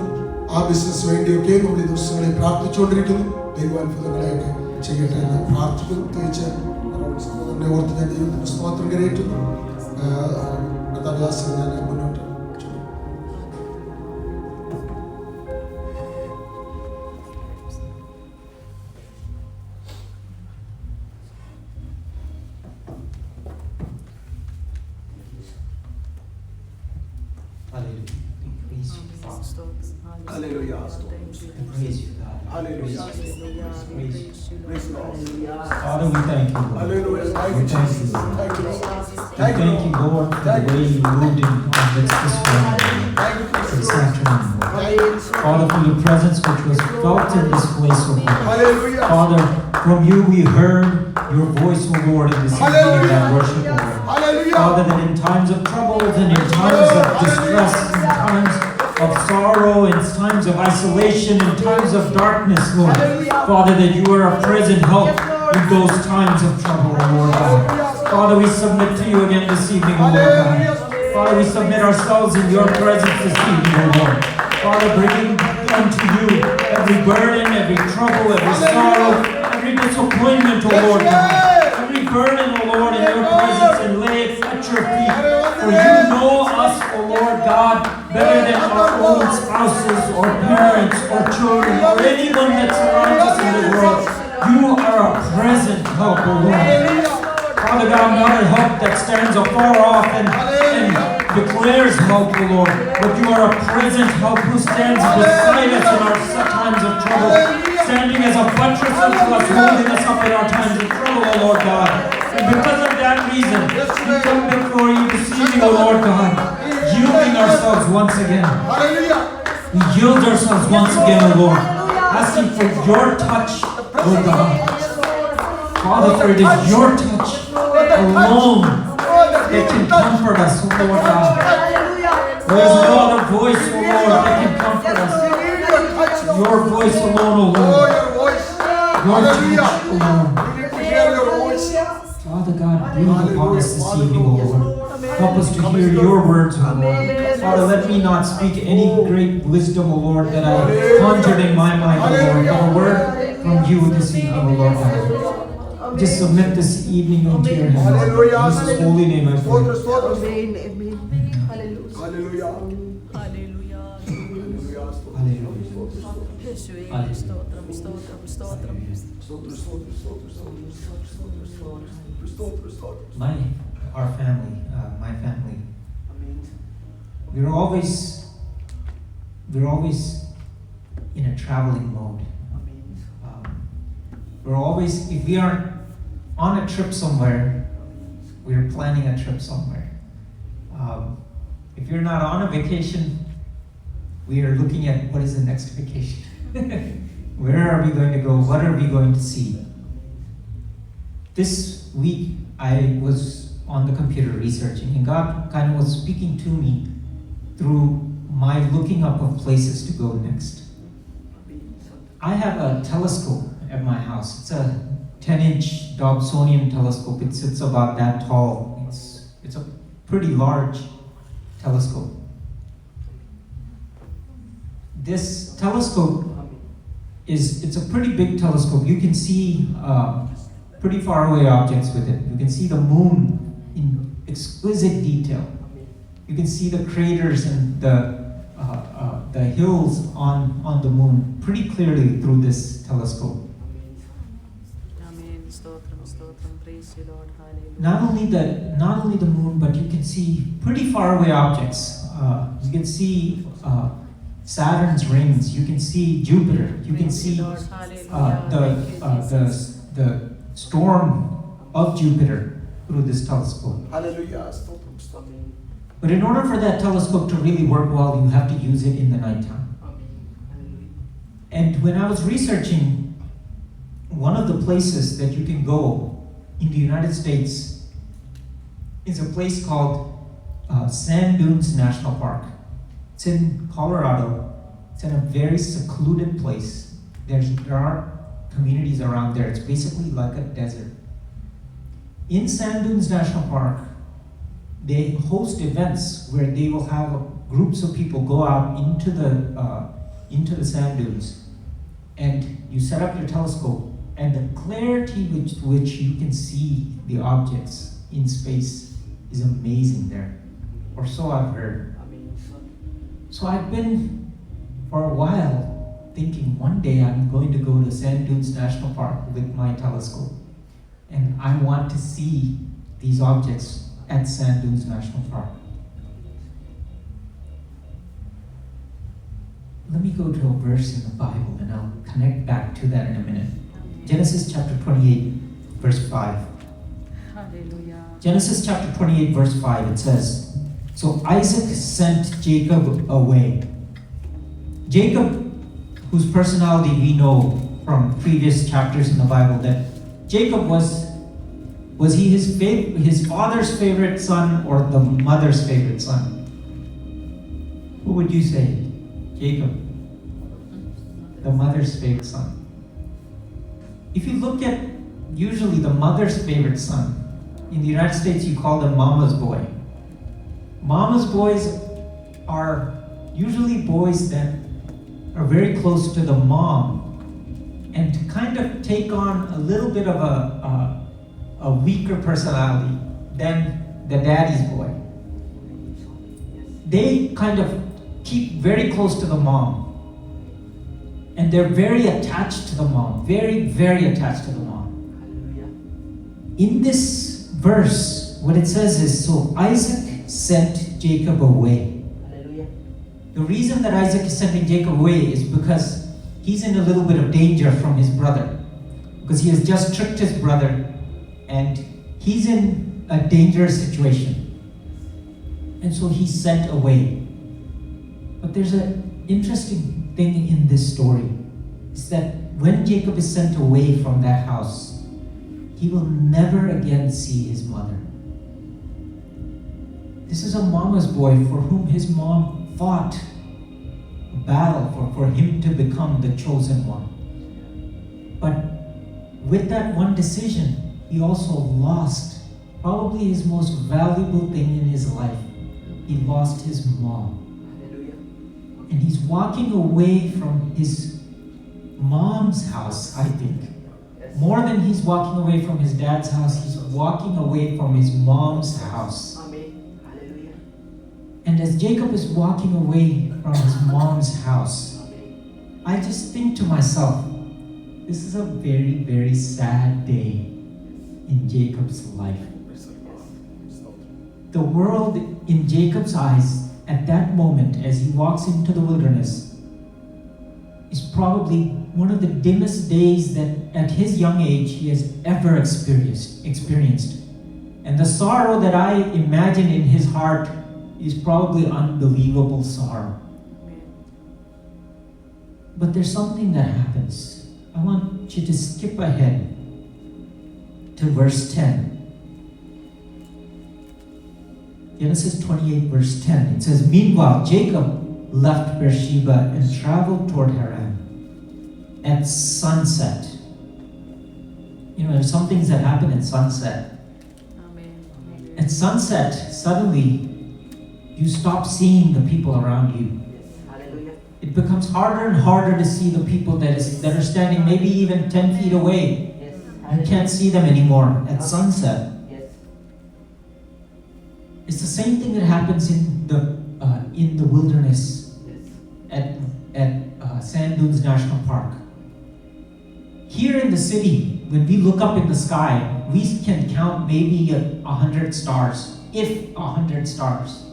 ആ ബിസിനസ് വേണ്ടിയൊക്കെ നമ്മൾ ഈ ദിവസങ്ങളിൽ പ്രാർത്ഥിച്ചുകൊണ്ടിരിക്കുന്നു. ദൈവാത്ഭുതങ്ങളെയൊക്കെ ചെയ്യട്ടെ എന്ന് പ്രാർത്ഥിക്കുന്നു. പ്രത്യേകിച്ച് ഓർത്ത് ഞാൻ ദൈവത്തിന് സ്തോത്രം കരയേറ്റുന്നു. കഥാഭ്യാസം ഞാൻ മുന്നോട്ട് Hallelujah. Praise you, God. Hallelujah. Praise you. Father, we thank you, Lord. Hallelujah. We thank you, Lord. Thank you, Lord. We thank you, Lord, for the way you moved in our midst this morning, this afternoon, Lord. Father, for your presence which was felt in this place, O Lord. Hallelujah. Father, from you we heard your voice, O Lord, in this evening in that worship, O Lord. Hallelujah. Father, that in times of troubles and in times of distress, in times of sorrow, in times of isolation, in times of darkness, Lord. Father, that you are a present help in those times of trouble, O Lord God. Father, we submit to you again this evening, O Lord God. Father, we submit ourselves in your presence this evening, O Lord. Father, bringing unto you every burden, every trouble, every sorrow, every disappointment, O Lord God. Every burden, O Lord, in your presence and lay it at your feet. For you know us, O Lord God, better than our own spouses or parents or children or anyone that surrounds us in the world. You are a present help, O Lord. Father God, not a help that stands afar off and declares help, O Lord, but you are a present help who stands beside us in our times of trouble, standing as a buttress unto us, holding us up in our times of trouble, O Lord God. And because of that reason, we come before you this evening, O Lord God, yielding ourselves once again. We yield ourselves once again, O Lord, asking for your touch, O God. Father, for it is your touch alone that can comfort us, O Lord God. There is no other voice, O Lord, that can comfort us. Your voice alone, O Lord. Your touch alone. Father God, breathe upon us this evening, O Lord. Help us to hear your words, O Lord. Father, let me not speak any great wisdom, O Lord, that I conjured in my mind, O Lord, but a word from you this evening, O Lord God. Just submit this evening into your hands. In Jesus' holy name I pray. Hallelujah. Our family, my family, we're always in a traveling mode. We're always, if we are on a trip somewhere, we're planning a trip somewhere. If you're not on a vacation, we are looking at what is the next vacation. Where are we going to go? What are we going to see? This week, I was on the computer researching, and God kind of was speaking to me through my looking up of places to go next. I have a telescope at my house. It's a 10-inch Dobsonian telescope. It sits about that tall. It's a pretty large telescope. This telescope it's a pretty big telescope. You can see pretty far away objects with it. You can see the moon in exquisite detail. You can see the craters and the hills on the moon pretty clearly through this telescope. Amen. Stotram, stotram. Praise you, Lord. Hallelujah. Not only the moon, but you can see pretty far away objects. You can see Saturn's rings. You can see Jupiter. You can see the storm of Jupiter through this telescope. Hallelujah. But in order for that telescope to really work well, you have to use it in the nighttime. And when I was researching, one of the places that you can go in the United States is a place called Sand Dunes National Park. It's in Colorado. It's in a very secluded place. There are communities around there. It's basically like a desert. In Sand Dunes National Park, they host events where they will have groups of people go out into the sand dunes, and you set up your telescope, and the clarity with which you can see the objects in space is amazing there, or so I've heard. So I've been for a while thinking one day I'm going to go to Sand Dunes National Park with my telescope, and I want to see these objects at Sand Dunes National Park. Let me go to a verse in the Bible and I'll connect back to that in a minute. Genesis chapter 28, verse 5. Hallelujah. Genesis chapter 28, verse 5, it says, "So Isaac sent Jacob away." Jacob, whose personality we know from previous chapters in the Bible, that Jacob was he his father's favorite son or the mother's favorite son? Who would you say? Jacob, the mother's favorite son. If you look at usually the mother's favorite son, in the United States you call them mama's boy. Mama's boys are usually boys that are very close to the mom and to kind of take on a little bit of a weaker personality than the daddy's boy. They kind of keep very close to the mom. And they're very attached to the mom. Very, very attached to the mom. In this verse, what it says is, so Isaac sent Jacob away. The reason that Isaac is sending Jacob away is because he's in a little bit of danger from his brother. Because he has just tricked his brother and he's in a dangerous situation. And so he's sent away. But there's an interesting thing in this story. Is that when Jacob is sent away from that house, he will never again see his mother. This is a mama's boy for whom his mom fought a battle for him to become the chosen one. But with that one decision, he also lost probably his most valuable thing in his life. He lost his mom. And he's walking away from his mom's house, I think. More than he's walking away from his dad's house, he's walking away from his mom's house. And as Jacob is walking away from his mom's house, I just think to myself, this is a very, very sad day in Jacob's life. The world in Jacob's eyes at that moment as he walks into the wilderness is probably one of the dimmest days that at his young age he has ever experienced. And the sorrow that I imagine in his heart is probably unbelievable sorrow. But there's something that happens. I want you to skip ahead to verse 10. Genesis 28 verse 10. It says, "Meanwhile, Jacob left Beersheba and traveled toward Haran. At sunset." You know, there's some things that happen at sunset. Amen. At sunset, suddenly, you stop seeing the people around you. It becomes harder and harder to see the people that are standing maybe even 10 feet away. You can't see them anymore at sunset. Yes. It's the same thing that happens in the wilderness Yes. at Sand Dunes National Park. Here in the city, when we look up in the sky, we can count maybe 100 stars, if 100 stars.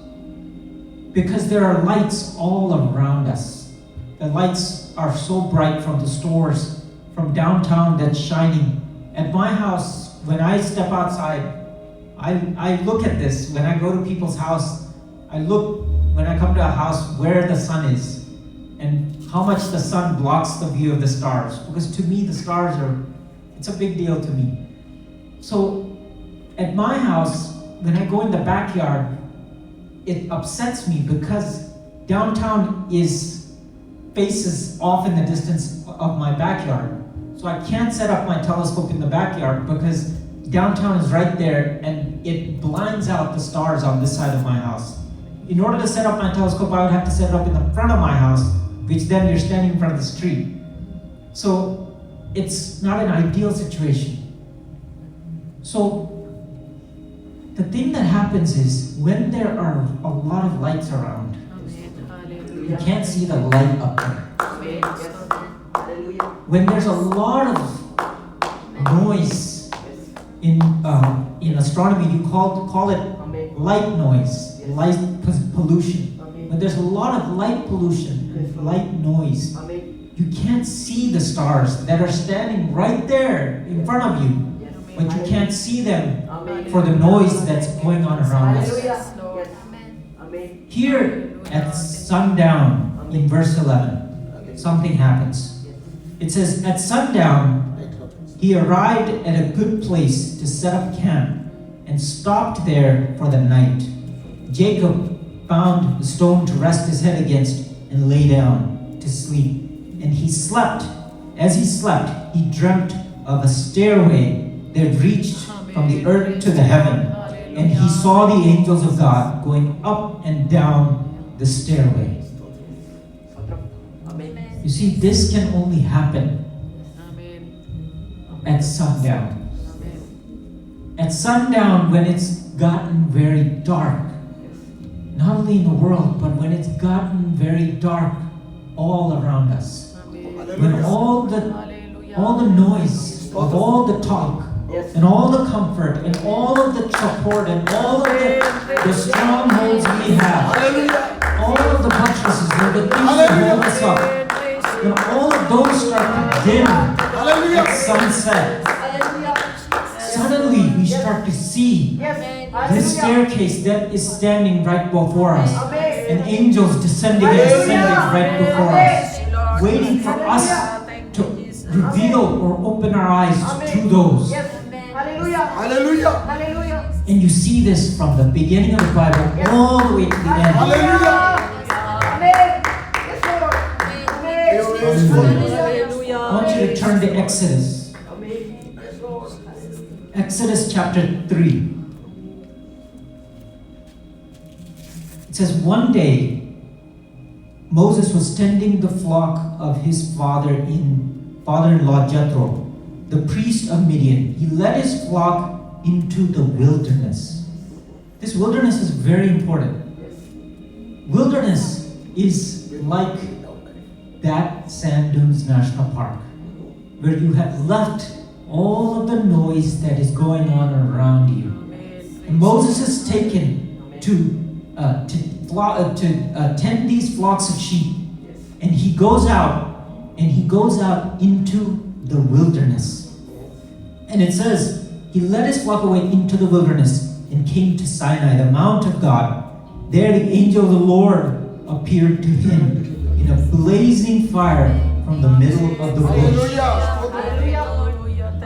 Because there are lights all around us. The lights are so bright from the stores, from downtown that's shining. At my house, when I step outside, I look at this. When I go to people's house, I look, when I come to a house, where the sun is and how much the sun blocks the view of the stars. Because to me, the stars it's a big deal to me. So at my house, when I go in the backyard, it upsets me because downtown faces off in the distance of my backyard. So I can't set up my telescope in the backyard because downtown is right there and it blinds out the stars on this side of my house. In order to set up my telescope, I would have to set it up in the front of my house, which then you're standing in front of the street. So it's not an ideal situation. So the thing that happens is when there are a lot of lights around, you can't see the light up there. Amen. Yes. Hallelujah. When there's a lot of noise in astronomy, you call it Amen. light noise, light pollution. Amen. When there's a lot of light pollution and light noise, Amen. you can't see the stars that are standing right there in front of you, Yes. but you can't see them Amen. for the noise that's going on around us. Hallelujah. Yes, Lord. Yes. Amen. Here at sundown in verse 11, something happens. It says, at sundown, he arrived at a good place to set up camp and stopped there for the night. Jacob found a stone to rest his head against and lay down to sleep. And he slept. As he slept, he dreamt of a stairway that reached from the earth to the heaven. And he saw the angels of God going up and down the stairway. Amen. You see, this can only happen Amen. at sundown. Amen. At sundown, when it's gotten very dark, not only in the world, but when it's gotten very dark all around us. When all the noise of all the talk Yes. and all the comfort and all of the support and all of the strongholds we have, all of the buttresses and the things that hold us up, when all of those start to dim at sunset, suddenly we start to see this staircase that is standing right before us, and angels descending and ascending right before us, waiting for us to reveal or open our eyes to those. Hallelujah. Hallelujah. And you see this from the beginning of the Bible all the way to the end. Amen. Yes, Lord. Amen. I want you to turn to Exodus. Amen. Yes, Lord. Exodus chapter 3. It says, one day, Moses was tending the flock of his father-in-law Jethro, the priest of Midian. He led his flock into the wilderness. This wilderness is very important. Wilderness is like that Sand Dunes National Park, where you have left all of the noise that is going on around you. And Moses is taken to tend these flocks of sheep, and he goes out into the wilderness. And it says, he led his flock away into the wilderness and came to Sinai, the mount of God. There the angel of the Lord appeared to him in a blazing fire from the middle of the bush.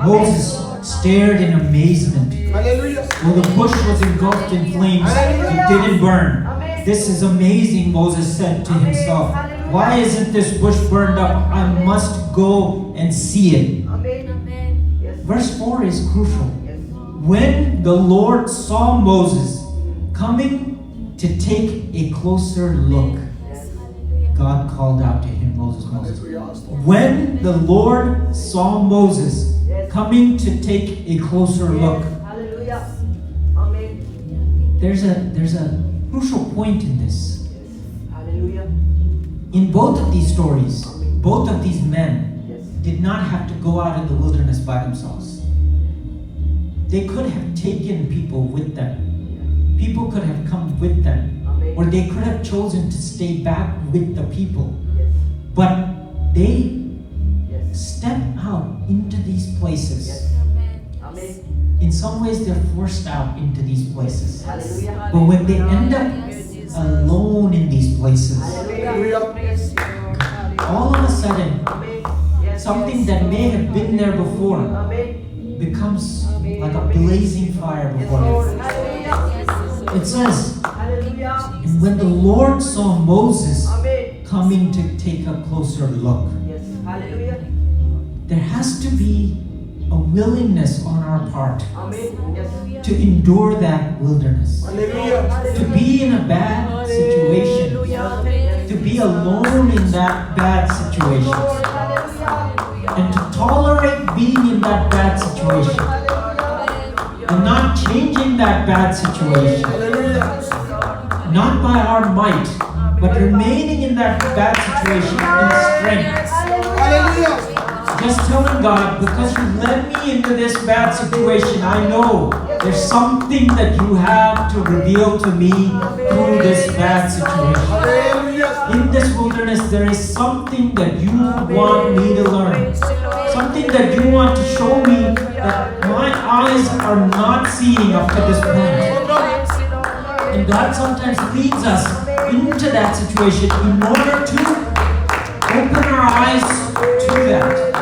Moses stared in amazement. Though the bush was engulfed in flames, it didn't burn. This is amazing, Moses said to himself. Why isn't this bush burned up? I must go and see it. Verse 4 is crucial. When the Lord saw Moses coming to take a closer look, God called out to him, Moses. When the Lord saw Moses coming to take a closer look. Hallelujah. Amen. There's a crucial point in this. Hallelujah. In both of these stories, both of these men Yes. did not have to go out in the wilderness by themselves. They could have taken people with them. People could have come with them. Amen. Or they could have chosen to stay back with the people. Yes. But they Yes. step out into these places. Yes. Amen. In some ways, they're forced out into these places. Hallelujah. But when they end up alone in these places, all of a sudden, Amen. Yes. something that may have been there before Amen. becomes like a blazing fire Yes, before Lord. them. Hallelujah. It says, Hallelujah. and when the Lord saw Moses Amen. coming to take a closer look, Yes. Hallelujah. there has to be a willingness on our part Amen. Yes. to endure that wilderness, Hallelujah. to be in a bad situation, to be alone in that bad situation, Lord. Hallelujah. and to tolerate being in that bad situation, and not changing that bad situation, not by our might, but remaining in that bad situation in strength. Hallelujah. Just telling God, because you led me into this bad situation, I know there's something that you have to reveal to me through this bad situation. In this wilderness, there is something that you want me to learn. Something that you want to show me that my eyes are not seeing up to this point. And God sometimes leads us into that situation in order to open our eyes to that.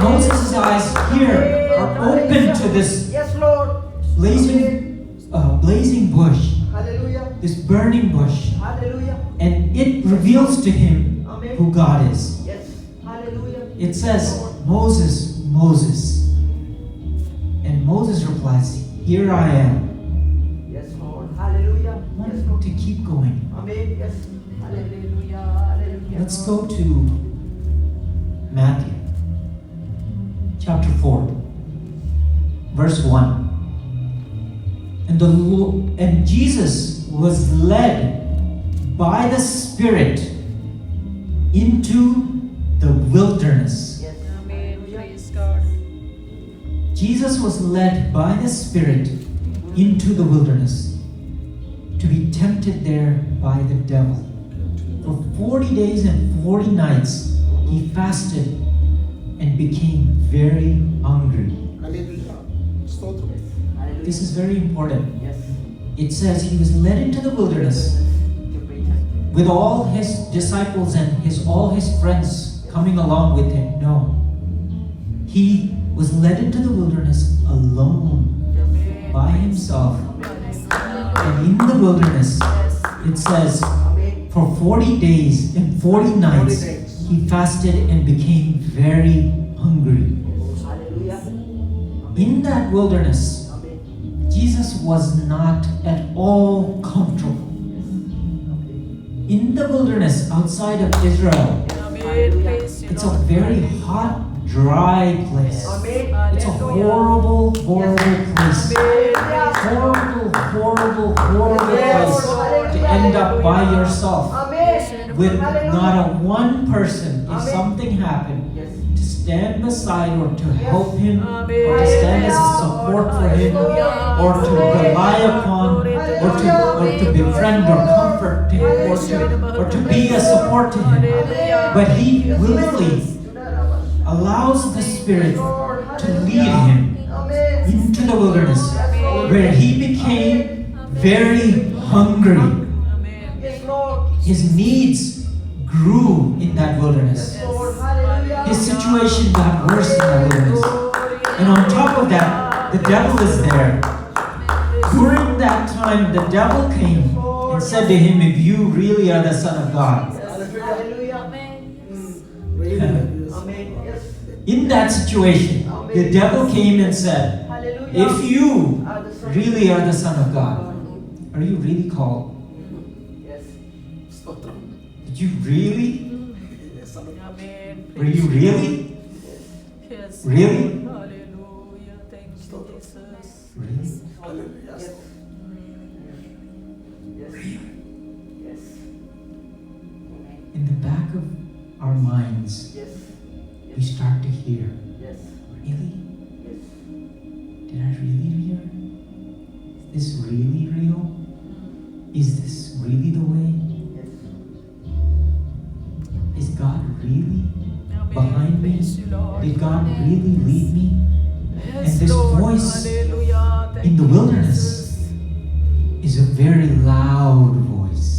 Moses' eyes here are open to this Yes, Lord. blazing bush, Hallelujah. this burning bush, Hallelujah. and it reveals to him who God is. Yes. Hallelujah. It says, Moses, Moses. And Moses replies, here I am. Yes, Lord. Hallelujah. I Yes, want Lord. to keep going. Amen. Yes. Hallelujah. Hallelujah. Let's go to Matthew chapter 4, verse 1. And Jesus was led by the Spirit into the wilderness. Yes. Jesus was led by the Spirit into the wilderness to be tempted there by the devil. For 40 days and 40 nights, he fasted and became very hungry. Hallelujah. This is very important. Yes. It says he was led into the wilderness with all his disciples and all his friends coming along with him. No. He was led into the wilderness alone by himself. And in the wilderness, it says, for 40 days and 40 nights, he fasted and became very hungry. Hallelujah. In that wilderness, Amen. Jesus was not at all comfortable. In the wilderness outside of Israel, it's a very hot, dry place. Amen. It's a horrible, horrible place. Horrible place to end up by yourself Amen. with not a one person, if Amen. something happened, Yes. to stand beside or to help him, or to stand as a support for him, or to rely upon, or to befriend or comfort to him, or to be a support to him. But he willingly allows the Spirit to lead him into the wilderness, where he became very hungry. Yes, Lord. His needs grew in that wilderness. Lord. Hallelujah. His situation got worse in that wilderness. And on top of that, the devil is there. During that time, the devil came and said to him, if you really are the Son of God. Hallelujah. Amen. Yes. In that situation, the devil came and said, Hallelujah. if you really are the Son of God, are you really called? Yes. Did you really? Amen. Were you really? Really? Hallelujah. Thank you, Jesus. Really? Hallelujah. Yes. Yes. In the back of our minds, Yes. we start to hear, Yes. really? Yes. Did I really hear? Is this really real? Is this really the way? Yes. Is God really Amen. behind me? Praise you, Lord. Did God really lead me? Yes, And this Lord. voice Hallelujah. Thank in the you, wilderness Jesus. is a very loud voice.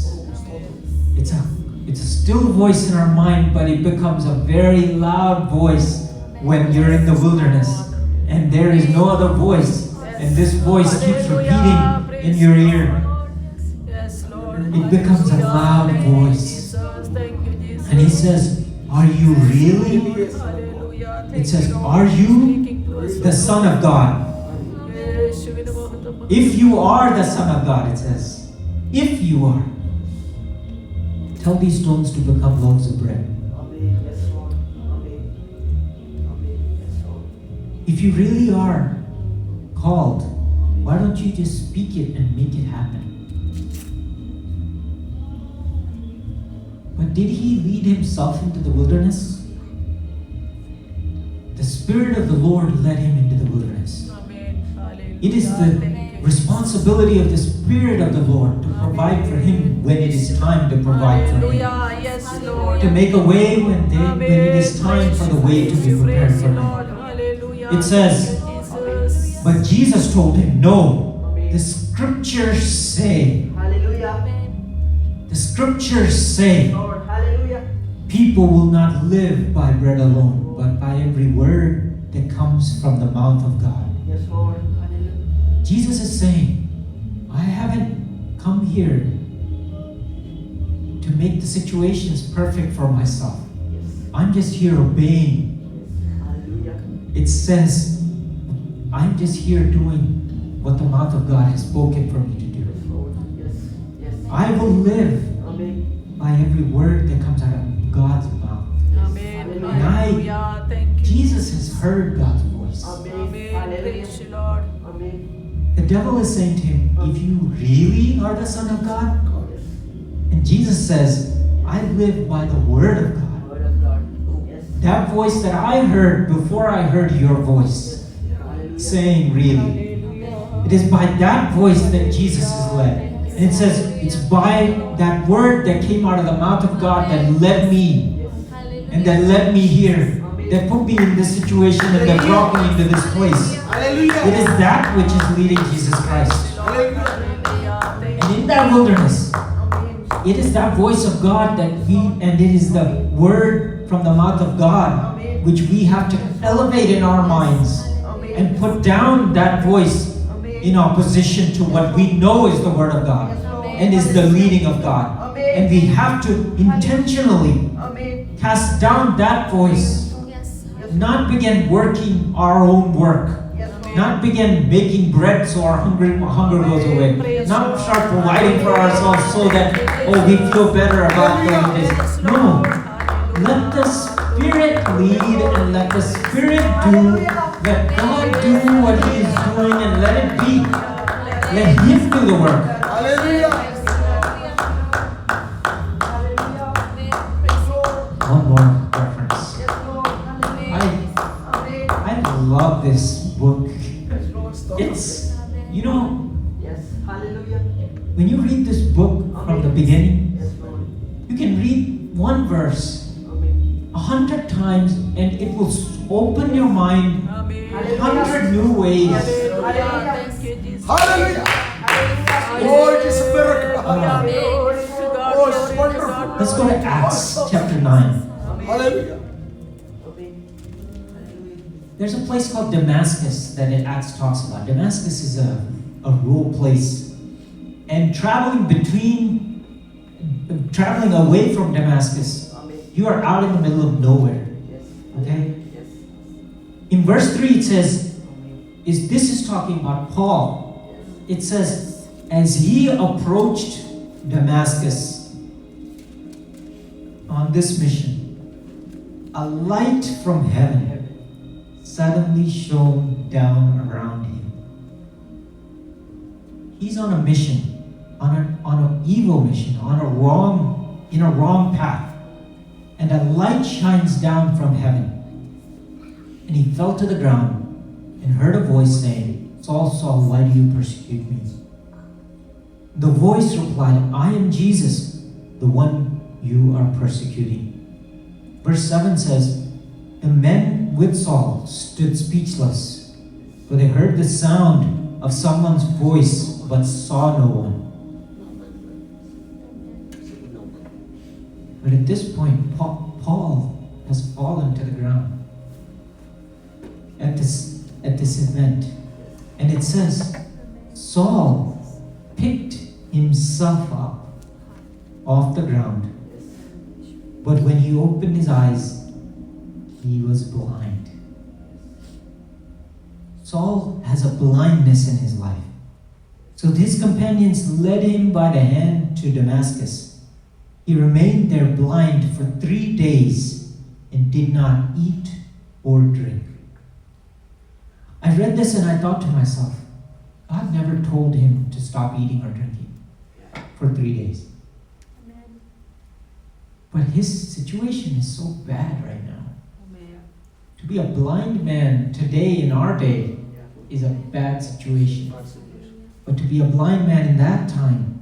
It's a still voice in our mind, but it becomes a very loud voice when you're in the wilderness and there is no other voice, and this voice keeps Hallelujah. repeating in your ear. Yes, Lord. It becomes a Hallelujah. loud Thank you, voice. Jesus. Thank you, Jesus. And he says, "Are you really?" Hallelujah. Thank It says, you, Lord. "Are you Speaking to us, the Son of God?" Yes, you know what- If you are the Son of God, it says, if you are, tell these stones to become loaves of bread. Amen. Yes, Lord. Amen. Amen. Yes, Lord. If you really are called, why don't you just speak it and make it happen? But did he lead himself into the wilderness? The Spirit of the Lord led him into the wilderness. Amen. Hallelujah. It is Thank the you. responsibility of the Spirit of the Lord to provide for him when it is time to provide for him. Hallelujah. Yes, Lord. To make a way when it is time for the way to be prepared Praise for you, him. Lord. Hallelujah. It says, Thank you, Jesus. But Jesus told him, no, the scriptures say, Hallelujah. the scriptures say, Lord. Hallelujah. people will not live by bread alone, but by every word that comes from the mouth of God. Yes, Lord. Hallelujah. Jesus is saying, I haven't come here to make the situations perfect for myself. Yes. I'm just here obeying. Hallelujah. It says, I'm just here doing what the mouth of God has spoken for me to do. Yes, Lord. Yes. Yes. I will live Amen. by every word that comes out of God's mouth. Amen. And Hallelujah. Thank you. Jesus has heard God's voice. Amen. Amen. Praise you, Lord. Amen. The devil is saying to him, if you really are the Son of God, Yes. and Jesus says, I live by the word of God. Word of God. Yes. That voice that I heard before I heard your voice Hallelujah. saying, really. Hallelujah. It is by that voice that Jesus is led. And it says, it's by that word that came out of the mouth of God that led me, Yes. and that led me here, that put me in this situation, and that brought me into this place. It is that which is leading Jesus Christ. Hallelujah. Thank And in that wilderness, it is that voice of God and it is the word from the mouth of God which we have to elevate in our minds and put down that voice in opposition to what we know is the word of God and is the leading of God. And we have to intentionally Amen. cast down that voice, not begin working our own work, not begin making bread so our hunger goes away, not start providing for ourselves so that, we feel better about doing this. No, let the Spirit lead and let the Spirit do, let God do what He is doing and let it be. Let Him do the work. One more reference. I love this book. It's, Yes. Hallelujah. when you read this book from the beginning, Yes, Lord. you can read one verse Amen. 100 times and it will open your mind Amen. 100 new ways. Hallelujah. Thank you, Jesus. Hallelujah. Oh, it is a miracle. Glory to God. Oh, it's Glory to wonderful. God. Let's go to Acts chapter 9. Hallelujah. Amen. Hallelujah. There's a place called Damascus that in Acts talks about. Damascus is a rural place. And traveling away from Damascus, Amen. you are out in the middle of nowhere. Yes. Okay? Yes. In verse 3 it says, Amen. this is talking about Paul. It says, as he approached Damascus on this mission, a light from heaven suddenly shone down around him. He's on a mission, on an evil mission, in a wrong path. And a light shines down from heaven. And he fell to the ground and heard a voice saying, Saul, Saul, why do you persecute me? The voice replied, I am Jesus, the one you are persecuting. Verse 7 says, the men with Saul stood speechless, for they heard the sound of someone's voice, but saw no one. But at this point, Paul has fallen to the ground at this event. And it says, Saul picked himself up off the ground, but when he opened his eyes, he was blind. Saul has a blindness in his life. So his companions led him by the hand to Damascus. He remained there blind for 3 days and did not eat or drink. I read this and I thought to myself, God never told him to stop eating or drinking for 3 days. But his situation is so bad right now. To be a blind man today in our day is a bad situation. But to be a blind man in that time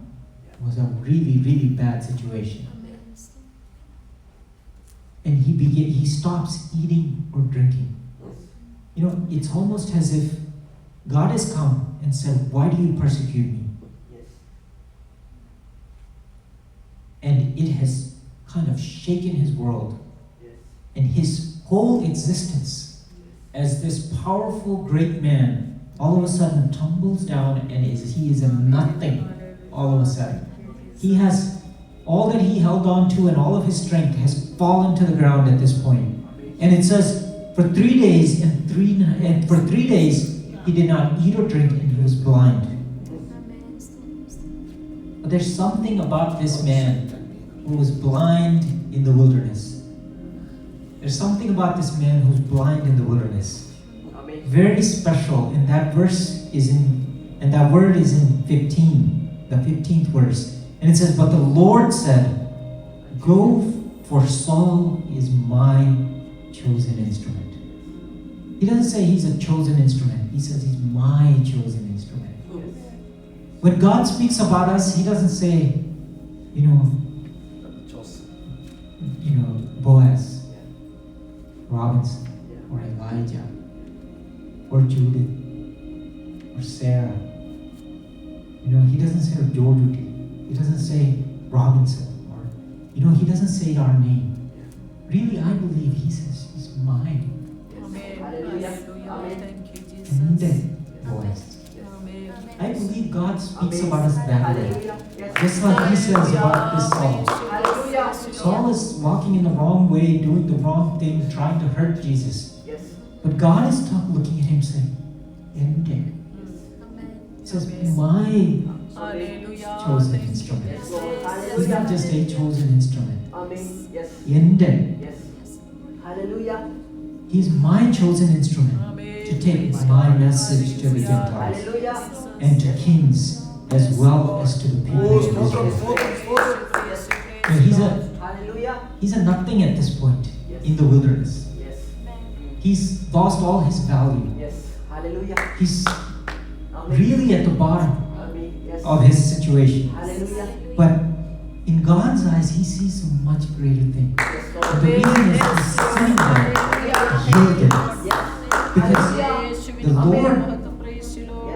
was a really, really bad situation. And he stops eating or drinking. You know, it's almost as if God has come and said, why do you persecute me? And it has kind of shaken his world. And his whole existence as this powerful, great man all of a sudden tumbles down and he is a nothing all of a sudden. He has all that he held on to and all of his strength has fallen to the ground at this point. And it says, for 3 days and for 3 days he did not eat or drink and he was blind. But there's something about this man who was blind in the wilderness. There's something about this man who's blind in the wilderness. Very special, and that word is in 15, the 15th verse. And it says, but the Lord said, go, for Saul is my chosen instrument. He doesn't say he's a chosen instrument. He says he's my chosen instrument. When God speaks about us, he doesn't say, Boaz, Robinson, or Elijah, or Judith, or Sarah. He doesn't say Jorduti. He doesn't say Robinson, or he doesn't say our name. Really, I believe he says he's mine. Hallelujah. Thank you, Jesus. And then Boaz. I believe God speaks about us that way. Just like he says about this Saul. Saul is walking in the wrong way, doing the wrong thing, trying to hurt Jesus. But God is looking at him saying, Ende. He says, my chosen instrument. He's not just a chosen instrument. Ende. Hallelujah. He's my chosen instrument to take my message to the Gentiles and to kings as well as to the people of Israel. He's a nothing at this point in the wilderness. He's lost all his value. He's really at the bottom of his situation. But in God's eyes, he sees a much greater thing. And the reason is he's sitting there yielded. Because the Lord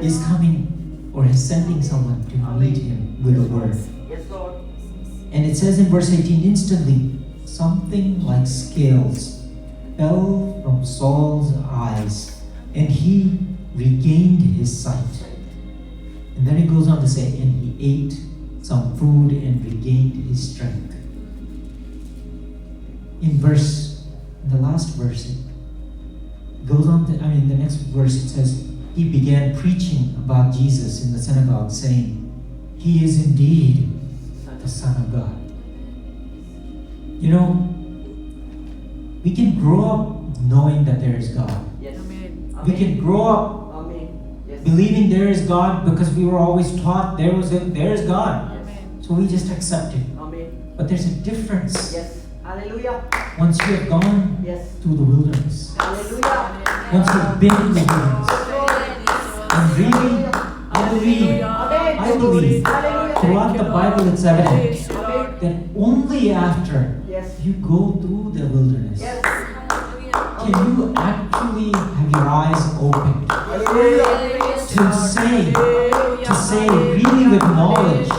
is coming or is sending someone to meet him with a word. And it says in verse 18, instantly something like scales fell from Saul's eyes, and he regained his sight. And then it goes on to say, and he ate some food and regained his strength. In the last verse, it goes on to, the next verse it says, he began preaching about Jesus in the synagogue, saying, he is indeed the Son of God. We can grow up knowing that there is God. Yes. Amen. We can grow up Amen. Yes. believing there is God because we were always taught there is God. Amen. So we just accept it. Amen. But there's a difference Yes. Hallelujah. once you have gone Yes. through the wilderness. Hallelujah. Once you've been in the wilderness. And really, I believe throughout the Bible it's evident that only after Yes. you go through the wilderness Yes. can you actually have your eyes opened to say really with knowledge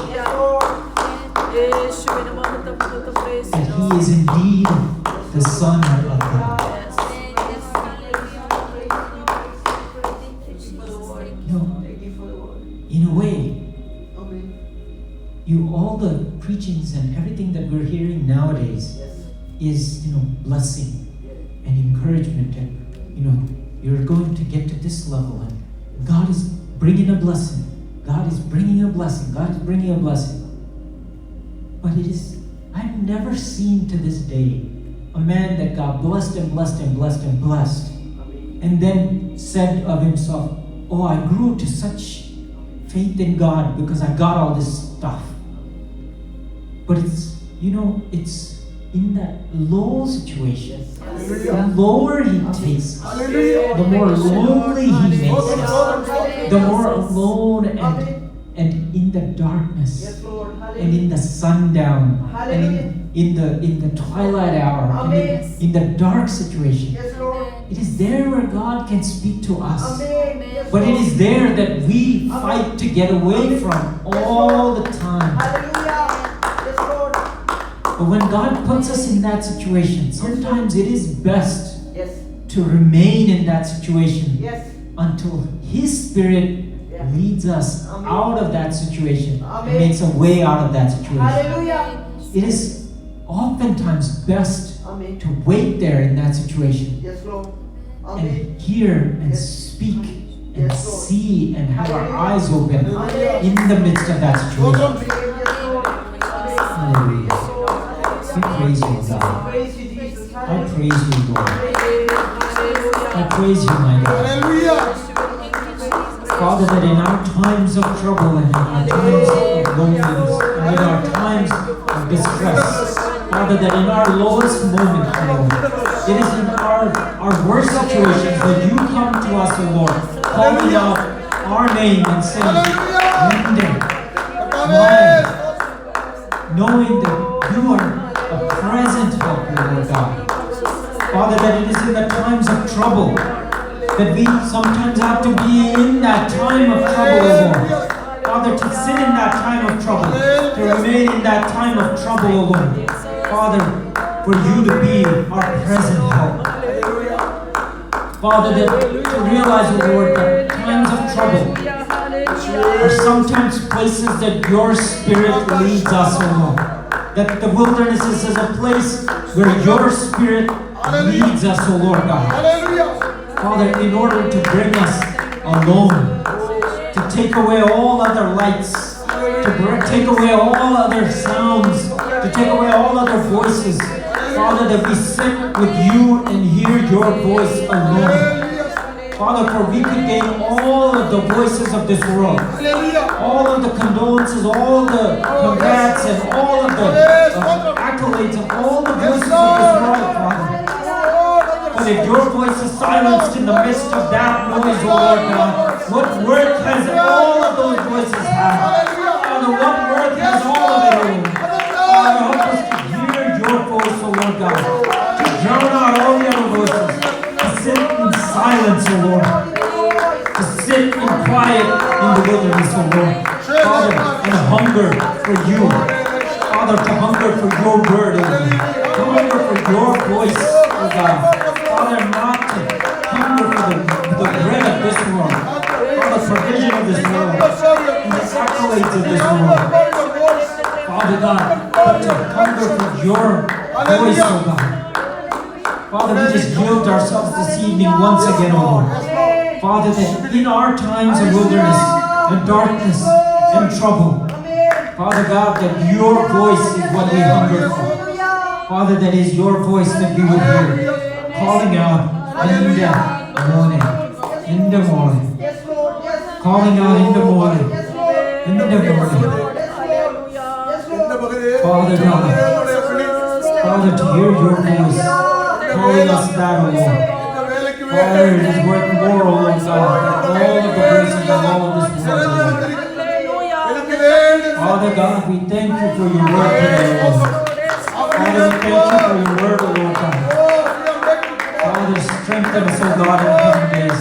that He is indeed the Son of God. You know, in a way, all the preachings and everything that we're hearing nowadays is, blessing and encouragement, and you're going to get to this level, and God is bringing a blessing. God is bringing a blessing. God is bringing a blessing. But I've never seen to this day a man that got blessed and blessed and blessed and blessed, and then said of himself, "Oh, I grew to such faith in God because I got all this stuff." But it's in that low situation, the lower he takes us, the more lonely he makes us, the more alone and in the darkness, and in the sundown, and in the twilight hour, and in the dark situation. It is there where God can speak to us. But it is there that we fight to get away from all the time. But when God puts us in that situation, sometimes it is best to remain in that situation until His Spirit leads us out of that situation and makes a way out of that situation. It is oftentimes best to wait there in that situation and hear and speak and see and have our eyes open in the midst of that situation. Hallelujah. We praise you, God. I praise you, Lord. I praise you, my God. Father, that in our times of trouble and in our times of loneliness and in our times of distress, Father, that in our lowest moment, Lord, it is in our worst situations that you come to us, O Lord, calling out our name and saying, "Linda, mine," knowing that you are a present help, Lord God. Father, that it is in the times of trouble that we sometimes have to be in that time of trouble, O Lord. Father, to sit in that time of trouble, to remain in that time of trouble, O Lord. Father, for you to be our present help. Father, that to realize, O Lord, that times of trouble are sometimes places that your Spirit leads us, O Lord. That the wilderness is a place where your Spirit leads us, O Lord God. Father, in order to bring us alone, to take away all other lights, to take away all other sounds, to take away all other voices. Father, that we sit with you and hear your voice alone. Father, for we could gain all of the voices of this world, all of the condolences, all the congrats, and all of the accolades, and all the voices of this world, Father. But if your voice is silenced in the midst of that noise, O Lord God, what worth has all of those voices have? Father, what worth has all of it, O Lord? Father, help us to hear your voice, O Lord God, to drown out all the other voices, to sit in silence, O Lord, to sit in quiet in the wilderness, O Lord. Father, and hunger for you. Father, to hunger for your word, O Lord. To hunger for your voice, O God. Father, not to hunger for the bread of this world, for the provision of this world, and the accolades of this world. Father God, but to hunger for your voice, O God. Father, we just yield ourselves this evening once again, O Lord. Father, that in our times of wilderness and darkness and trouble, Father God, that your voice is what we hunger for. Father, that is your voice that we would hear, calling out, Linda, morning. In the morning. Calling out in the morning. In the morning. Father God. Father, to hear your voice calling us that, O Lord. Father, it is worth more, O Lord God, than all of the graces of all of this world, O Lord. Father God, we thank you for your word today, O Lord. Father, we thank you for your word, O Lord God. Father, strengthen us, O God, in the coming days.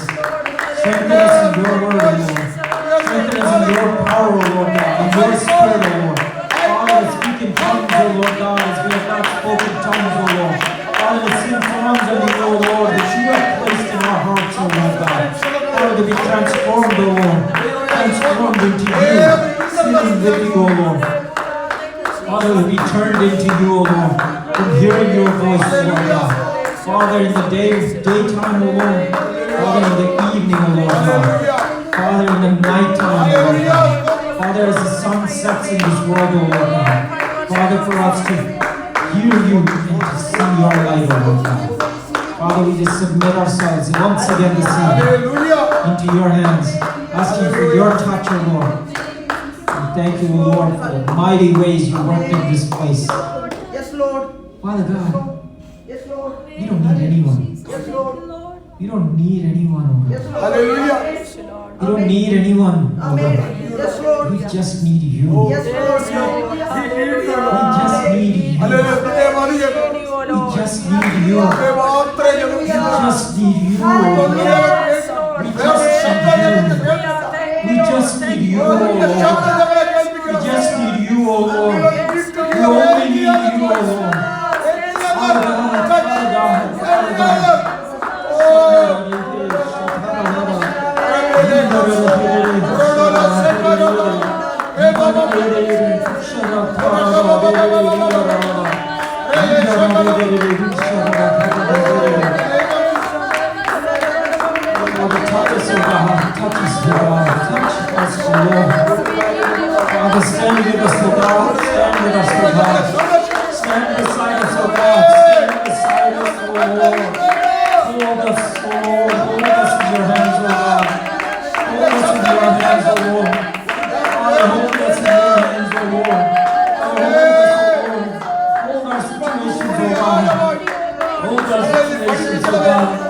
Strengthen us in your word, O Lord. Strengthen us in your power, O Lord God, in your spirit, O Lord. Father, speak in tongues, O Lord God, as we have not spoken tongues, O Lord. Father, to sing songs unto you, O Lord, that you have placed in our hearts, O Lord God. Father, to be transformed, O Lord. Transformed into you, sitting with you, O Lord. Father, to be turned into you, O Lord, from hearing your voice, O Lord God. Father, in the daytime, O Lord. Father, in the evening, O Lord God. Father, in the nighttime, O Lord God. Father, as the sun sets in this world, O Lord God. Father, for us to hear you and to see your light, O Lord God. Father, we just submit ourselves once again this evening into your hands, asking for your touch, O Lord. And thank you, O Lord, for the mighty ways you worked in this place. Yes, Lord. Father God, Yes, Lord. we don't need anyone. Yes, Lord. We don't need anyone, O Yes, God. Lord. Hallelujah. We don't need anyone, O God. Amen. Yes, Lord. We just need you. Yes, Lord. We just need you. We just need you. We just need you, O Lord. We just need you. We just need you, O Lord. We just need you, O Lord. We only need you, O Lord. Father God, Father God, Father God. Touch us, O God. Touch us, O God. Touch us, O Lord. Father, stand with us, O God. Stand with us, O God. Stand beside us, O God. Stand beside us, O Lord. Hold us, O Lord. Hold us in your hands, O God. Hold us in your hands, O Lord. Father, hold us in your hands, O Lord. Father, hold us, O Lord. Hold our situations, O God. Hold our situations, O God.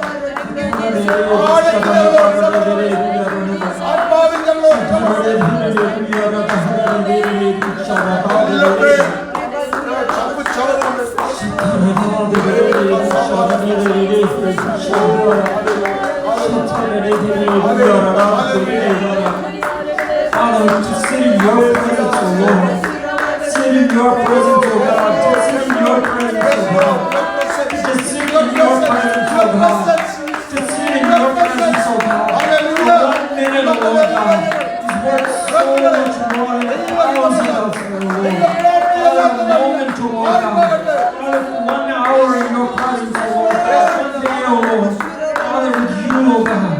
Father, to sit in your presence, O Lord. Sit in your presence, O God. To sit in your presence, O God. To sit in your presence, O God. To sit in your presence, O God. For 1 minute, O Lord God, is worth so much more than thousands of, O Lord. Father, a moment, O Lord God. Father, for 1 hour in your presence, O Lord God. 1 day, O Lord. Father, with you, O God.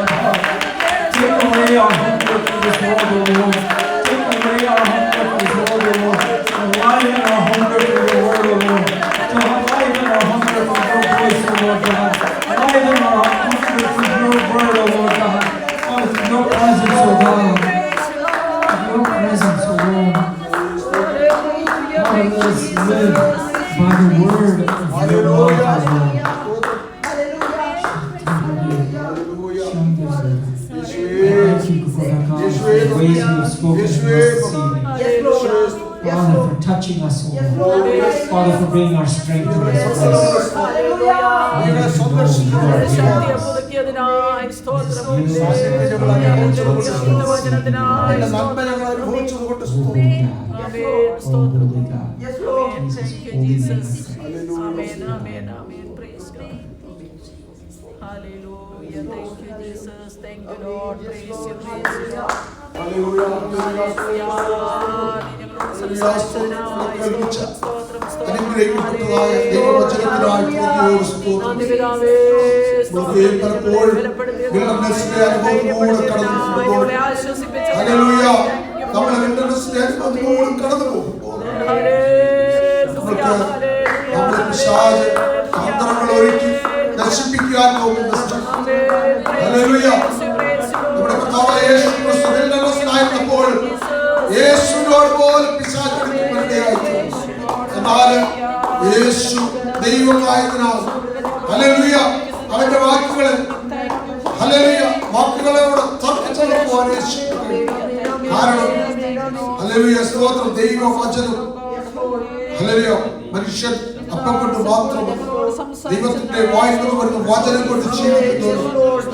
Take away our hunger for this world, O Lord. Take away our hunger for this world, O Lord. Enliven our hunger for your word, O Lord. To enliven our hunger for your voice, O Lord God. Enliven our hunger for your word, O Lord God. Father, for your presence, O God. For your presence, O Lord. Father, let us live by the word of your mouth, O Lord. Thank you for the ways you have spoken to us this evening. Yes, Lord. Father, for touching us, O Lord. Father, for being our strength in this place. Father, we know you are Yes, Lord. Thank you, Jesus. Amen, amen, amen. Praise God. Hallelujah. Thank you, Jesus. Thank you, Lord. Praise you, praise you. Hallelujah. അനുഗ്രഹിക്കപ്പെട്ടതായ ദൈവവചനത്തിനായി ദൈവത്തോട് സ്തോത്രം. പലപ്പോഴും വിൽഡർനെസ്സിന്റെ അനുഭവത്തിലൂടെ കടന്നു പോകുമ്പോൾ, hallelujah, നമ്മൾ വിൽഡർനെസ്സിന്റെ അനുഭവത്തിലൂടെ കടന്നു പോകുമ്പോൾ നമ്മുടെ പിശാച് തന്ത്രങ്ങൾ ഒരുക്കി നശിപ്പിക്കാൻ പോകുന്ന സ്ഥലം, ഹല്ലേലൂയ, നമ്മുടെ കർത്താവായ യേശു ക്രിസ്തു വിൽഡർനെസ്സിലായിരുന്നപ്പോൾ യേശുവിനോട് പോലും പിശാച് അടുക്കുവാനിടയായി. എന്നാൽ യേശു ദൈവമായതിനാൽ, ഹല്ലേലൂയ, അവന്റെ വാക്കുകളെ, ഹല്ലേലൂയ, വാക്കുകളോട് തർക്കിച്ചു നോക്കുവാൻ യേശു കാരണം, ഹല്ലേലൂയ, സ്തോത്രം, ദൈവവചനം, ഹല്ലേലൂയ, മനുഷ്യൻ അപ്പം കൊണ്ട് മാത്രം ദൈവത്തിന്റെ വായിൽ നിന്ന് വരുന്ന വചനം കൊണ്ട് ജീവിക്കുന്നു.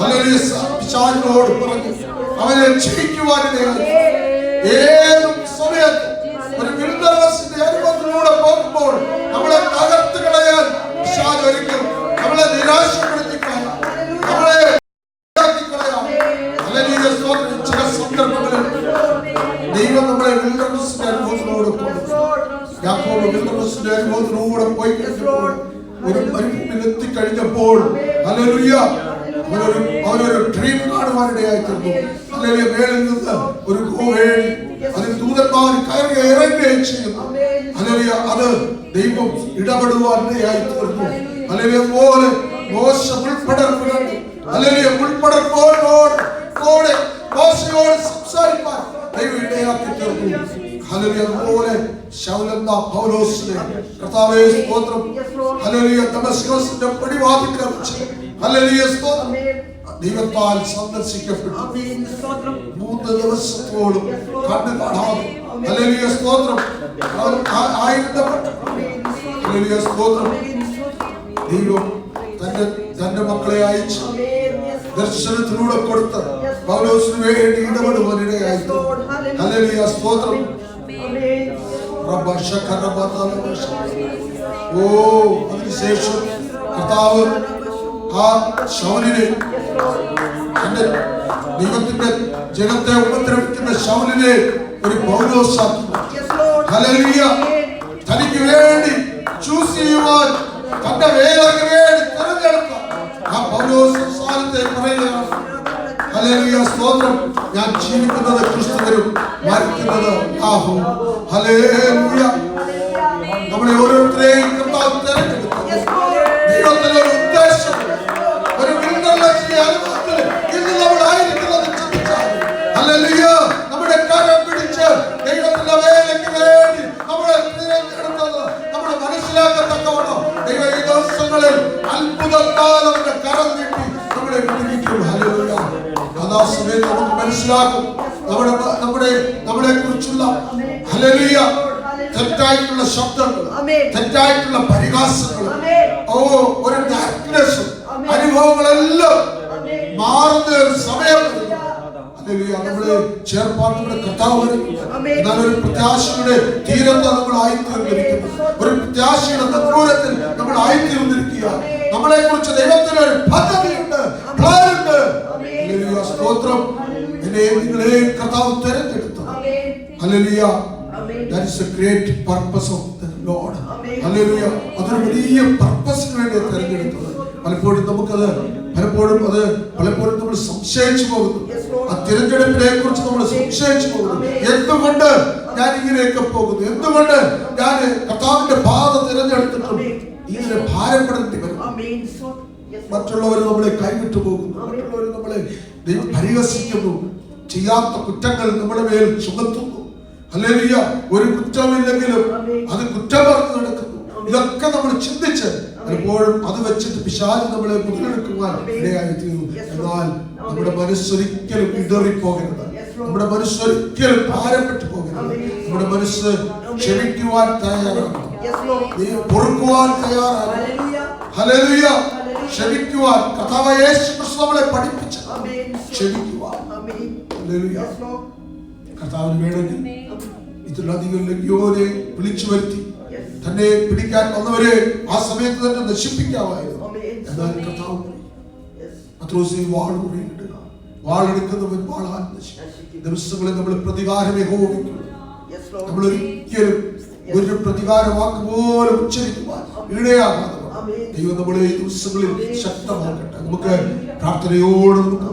ഹല്ലേലൂയ, പിശാചിനോട് പറഞ്ഞു അവനെ ജയിക്കുവാനിടയായി. ഏത് സമയത്ത് ഒരു വിൽഡർനെസ്സിന്റെ അനുഭവത്തിലൂടെ പോകുമ്പോൾ നമ്മളെ തകർത്ത് കളയാൻ പിശാച് ഒരിക്കലും നമ്മളെ നിരാശപ്പെടുത്തി കളയാം, നമ്മളെ കളയാം. ഹല്ലേലൂയ, സ്തോത്രം. ചില സന്ദർഭങ്ങളിൽ ദൈവം നമ്മളെ വിൽഡർനെസ്സിന്റെ അനുഭവത്തിലൂടെ യാക്കോബ് വിൽഡർനെസ്സിന്റെ അനുഭവത്തിലൂടെ പോയി കഴിഞ്ഞപ്പോൾ, ഒരു മരുഭൂമിയിൽ എത്തിക്കഴിഞ്ഞപ്പോൾ, ഹല്ലേലൂയ, അവനൊരു ഡ്രീം കാണുവാനിടയായി തീർന്നു. ഹല്ലേലൂയ, മേളിൽ നിന്ന് ഒരു ഗോവേണി, അതിൽ ദൂതന്മാർ കയറി ഇറങ്ങുകയും ചെയ്യുന്നു. ഹല്ലേലൂയ, അത് ദൈവം ഇടപെടുവാനിടയായി തീർന്നു. ഹല്ലേലൂയ, പോലെ മോശ മുൾപ്പടർപ്പ് കണ്ടു. ഹല്ലേലൂയ, മുൾപ്പടർപ്പോട് മോശയോട് സംസാരിക്കാൻ ദൈവം ഇടയാക്കി തീർന്നു. ഹല്ലേലൂയ, അതുപോലെ ശൗലെന്ന പൗലോസിനെ കർത്താവേ സ്തോത്രം, ഹല്ലേലൂയ, ദമസ്കസിന്റെ പടിവാതിൽക്കൽ വെച്ച്, ഹല്ലേലൂയ, സ്തോത്രം, ദൈവത്താൽ സന്ദർശിക്കപ്പെട്ടു. 3 ദിവസത്തോളം കണ്ണ് കാണാതെ, ഹല്ലേലൂയ, സ്തോത്രം, ആയിരുന്നപ്പെട്ടു. ഹല്ലേലൂയ, സ്തോത്രം, ദൈവം തന്റെ മക്കളെ അയച്ചു ദർശനത്തിലൂടെ കൊടുത്ത് പൗലോസിന് വേണ്ടി ഇടപെടുവാനിടയായി. ഹല്ലേലൂയ, സ്തോത്രം. അതിനുശേഷം കർത്താവ് ആ ശൗലിനെ, ദൈവത്തിന്റെ ജനത്തെ ഉപദ്രവിക്കുന്ന ശൗലിനെ ഒരു പൗലോസാക്കി. ഹല്ലേലൂയ, തനിക്ക് വേണ്ടി ചൂസ് ചെയ്യുവാൻ, തന്റെ വേലയ്ക്ക് വേണ്ടി തിരഞ്ഞെടുത്ത ആ പൗലോസ് സ്ഥാനത്തെ പറയുകയാണ്. ഹല്ലേലൂയ, സ്തോത്രം. ഞാൻ ജീവിക്കുന്നത് ക്രിസ്തുവിനും മരിക്കുന്നത് ലാഭം. ഹല്ലേലൂയ, നമ്മളെ ഓരോരുത്തരെയും കർത്താവ് തിരഞ്ഞെടുത്തു. ദൈവത്തിന്റെ ഒരു ഉദ്ദേശം, ഒരു വിൽഡർനെസ്സിന്റെ അനുഭവത്തിൽ ഇന്ന് നമ്മൾ ആയിരിക്കുന്നത് ചിന്തിച്ചാൽ, ഹല്ലേലൂയ, നമ്മുടെ കരം പിടിച്ച് ദൈവത്തിന്റെ വേലയ്ക്ക് വേണ്ടി നമ്മളെ തിരഞ്ഞെടുത്തത് നമ്മൾ മനസ്സിലാക്കത്തക്കവണ്ണം ദൈവം ഈ ദിവസങ്ങളിൽ അത്ഭുതത്താൽ അവന്റെ കരം നീട്ടി നമ്മളെ വിടുവിക്കും. ഹല്ലേലൂയ, അതാ സമയത്ത് നമുക്ക് മനസ്സിലാക്കും നമ്മളെ കുറിച്ചുള്ള, ഹല്ലേലൂയ, തെറ്റായിട്ടുള്ള ശബ്ദങ്ങൾ, തെറ്റായിട്ടുള്ള പരിഹാസങ്ങൾ, ഒരു ഡാർക്ക്നെസ്സും അനുഭവങ്ങളെല്ലാം മാറുന്ന ഒരു സമയം. ഹല്ലേലൂയ, നമ്മളെ ചേർപ്പാൻ നമ്മുടെ കർത്താവ് വരും. എന്നാൽ ഒരു പ്രത്യാശയുടെ തീരത്ത് നമ്മൾ ആയിത്തീർന്നിരിക്കുന്നു, ഒരു പ്രത്യാശയുടെ നങ്കൂരത്തിൽ നമ്മൾ ആയിത്തീർന്നിരിക്കുക. നമ്മളെ കുറിച്ച് ദൈവത്തിന് ഒരു പദ്ധതിയുണ്ട്, പ്ലാനുണ്ട്. ഹല്ലേലൂയ, സ്തോത്രം. നിങ്ങളെ കർത്താവ് തിരഞ്ഞെടുത്തു. Hallelujah, that is a great purpose of the Lord. Hallelujah, അതൊരു വലിയ പർപ്പസിന് വേണ്ടി തിരഞ്ഞെടുത്തത്. പലപ്പോഴും നമ്മൾ സംശയിച്ചു പോകുന്നു. ആ തിരഞ്ഞെടുപ്പിനെ കുറിച്ച് നമ്മൾ സംശയിച്ചു പോകുന്നു. എന്തുകൊണ്ട് ഞാൻ ഇങ്ങനെയൊക്കെ പോകുന്നു? എന്തുകൊണ്ട് ഞാൻ കർത്താവിന്റെ പാത തിരഞ്ഞെടുത്തിട്ടും ഇങ്ങനെ ഭാരപ്പെടേണ്ടി വരും? മറ്റുള്ളവർ നമ്മളെ കൈവിട്ടു പോകുന്നു, മറ്റുള്ളവർ നമ്മളെ പരിഹസിക്കുന്നു, ചെയ്യാത്ത കുറ്റങ്ങൾ നമ്മുടെ മേൽ ചുമത്തുന്നു. ഹല്ലേലൂയ, ഒരു കുറ്റമില്ലെങ്കിലും അത് കുറ്റം പറഞ്ഞ് നടക്കുന്നു. ഇതൊക്കെ നമ്മൾ ചിന്തിച്ച് പലപ്പോഴും അത് വെച്ചിട്ട് പിശാച് നമ്മളെ മുതലെടുക്കുവാൻ ഇടയായി തീർന്നു. എന്നാൽ നമ്മുടെ മനസ്സൊരിക്കലും ഇടറിപ്പോകരുത്, നമ്മുടെ മനസ്സൊരിക്കലും ഭാരപ്പെട്ടു പോകരുത്. നമ്മുടെ മനസ്സ് ക്ഷമിക്കുവാൻ തയ്യാറാണ്, പൊറുക്കുവാൻ തയ്യാറാണ്. ഹല്ലേലൂയ, ക്ഷമിക്കുവാൻ കർത്താവായ യേശു ക്രിസ്തു നമ്മളെ പഠിപ്പിച്ചു ക്ഷമിക്കുവാൻ. ഹല്ലേലൂയ, കർത്താവിന് വേണമെങ്കിൽ ഇതിലധികം ലഗ്യോനെ വിളിച്ചു വരുത്തി തന്നെ പിടിക്കാൻ വന്നവരെ ആ സമയത്ത് തന്നെ നശിപ്പിക്കാമായിരുന്നു. എന്നാൽ കർത്താവ് പത്രോസിനെ വാളുകൊണ്ടിടുക, വാളെടുക്കുന്നവൻ വാളാൽ നശിക്കും. ദിവസങ്ങളിൽ നമ്മൾ പ്രതികാരം യഹോവയ്ക്കുള്ളൂ. നമ്മൾ ഒരിക്കലും ഒരു പ്രതികാര വാക്ക് പോലും ഉച്ചരിക്കുവാൻ ഇടയാകാതെ ദൈവം നമ്മളെ ഈ ദിവസങ്ങളിൽ ശക്തമാക്കട്ടെ. നമുക്ക് പ്രാർത്ഥനയോട് നമുക്ക്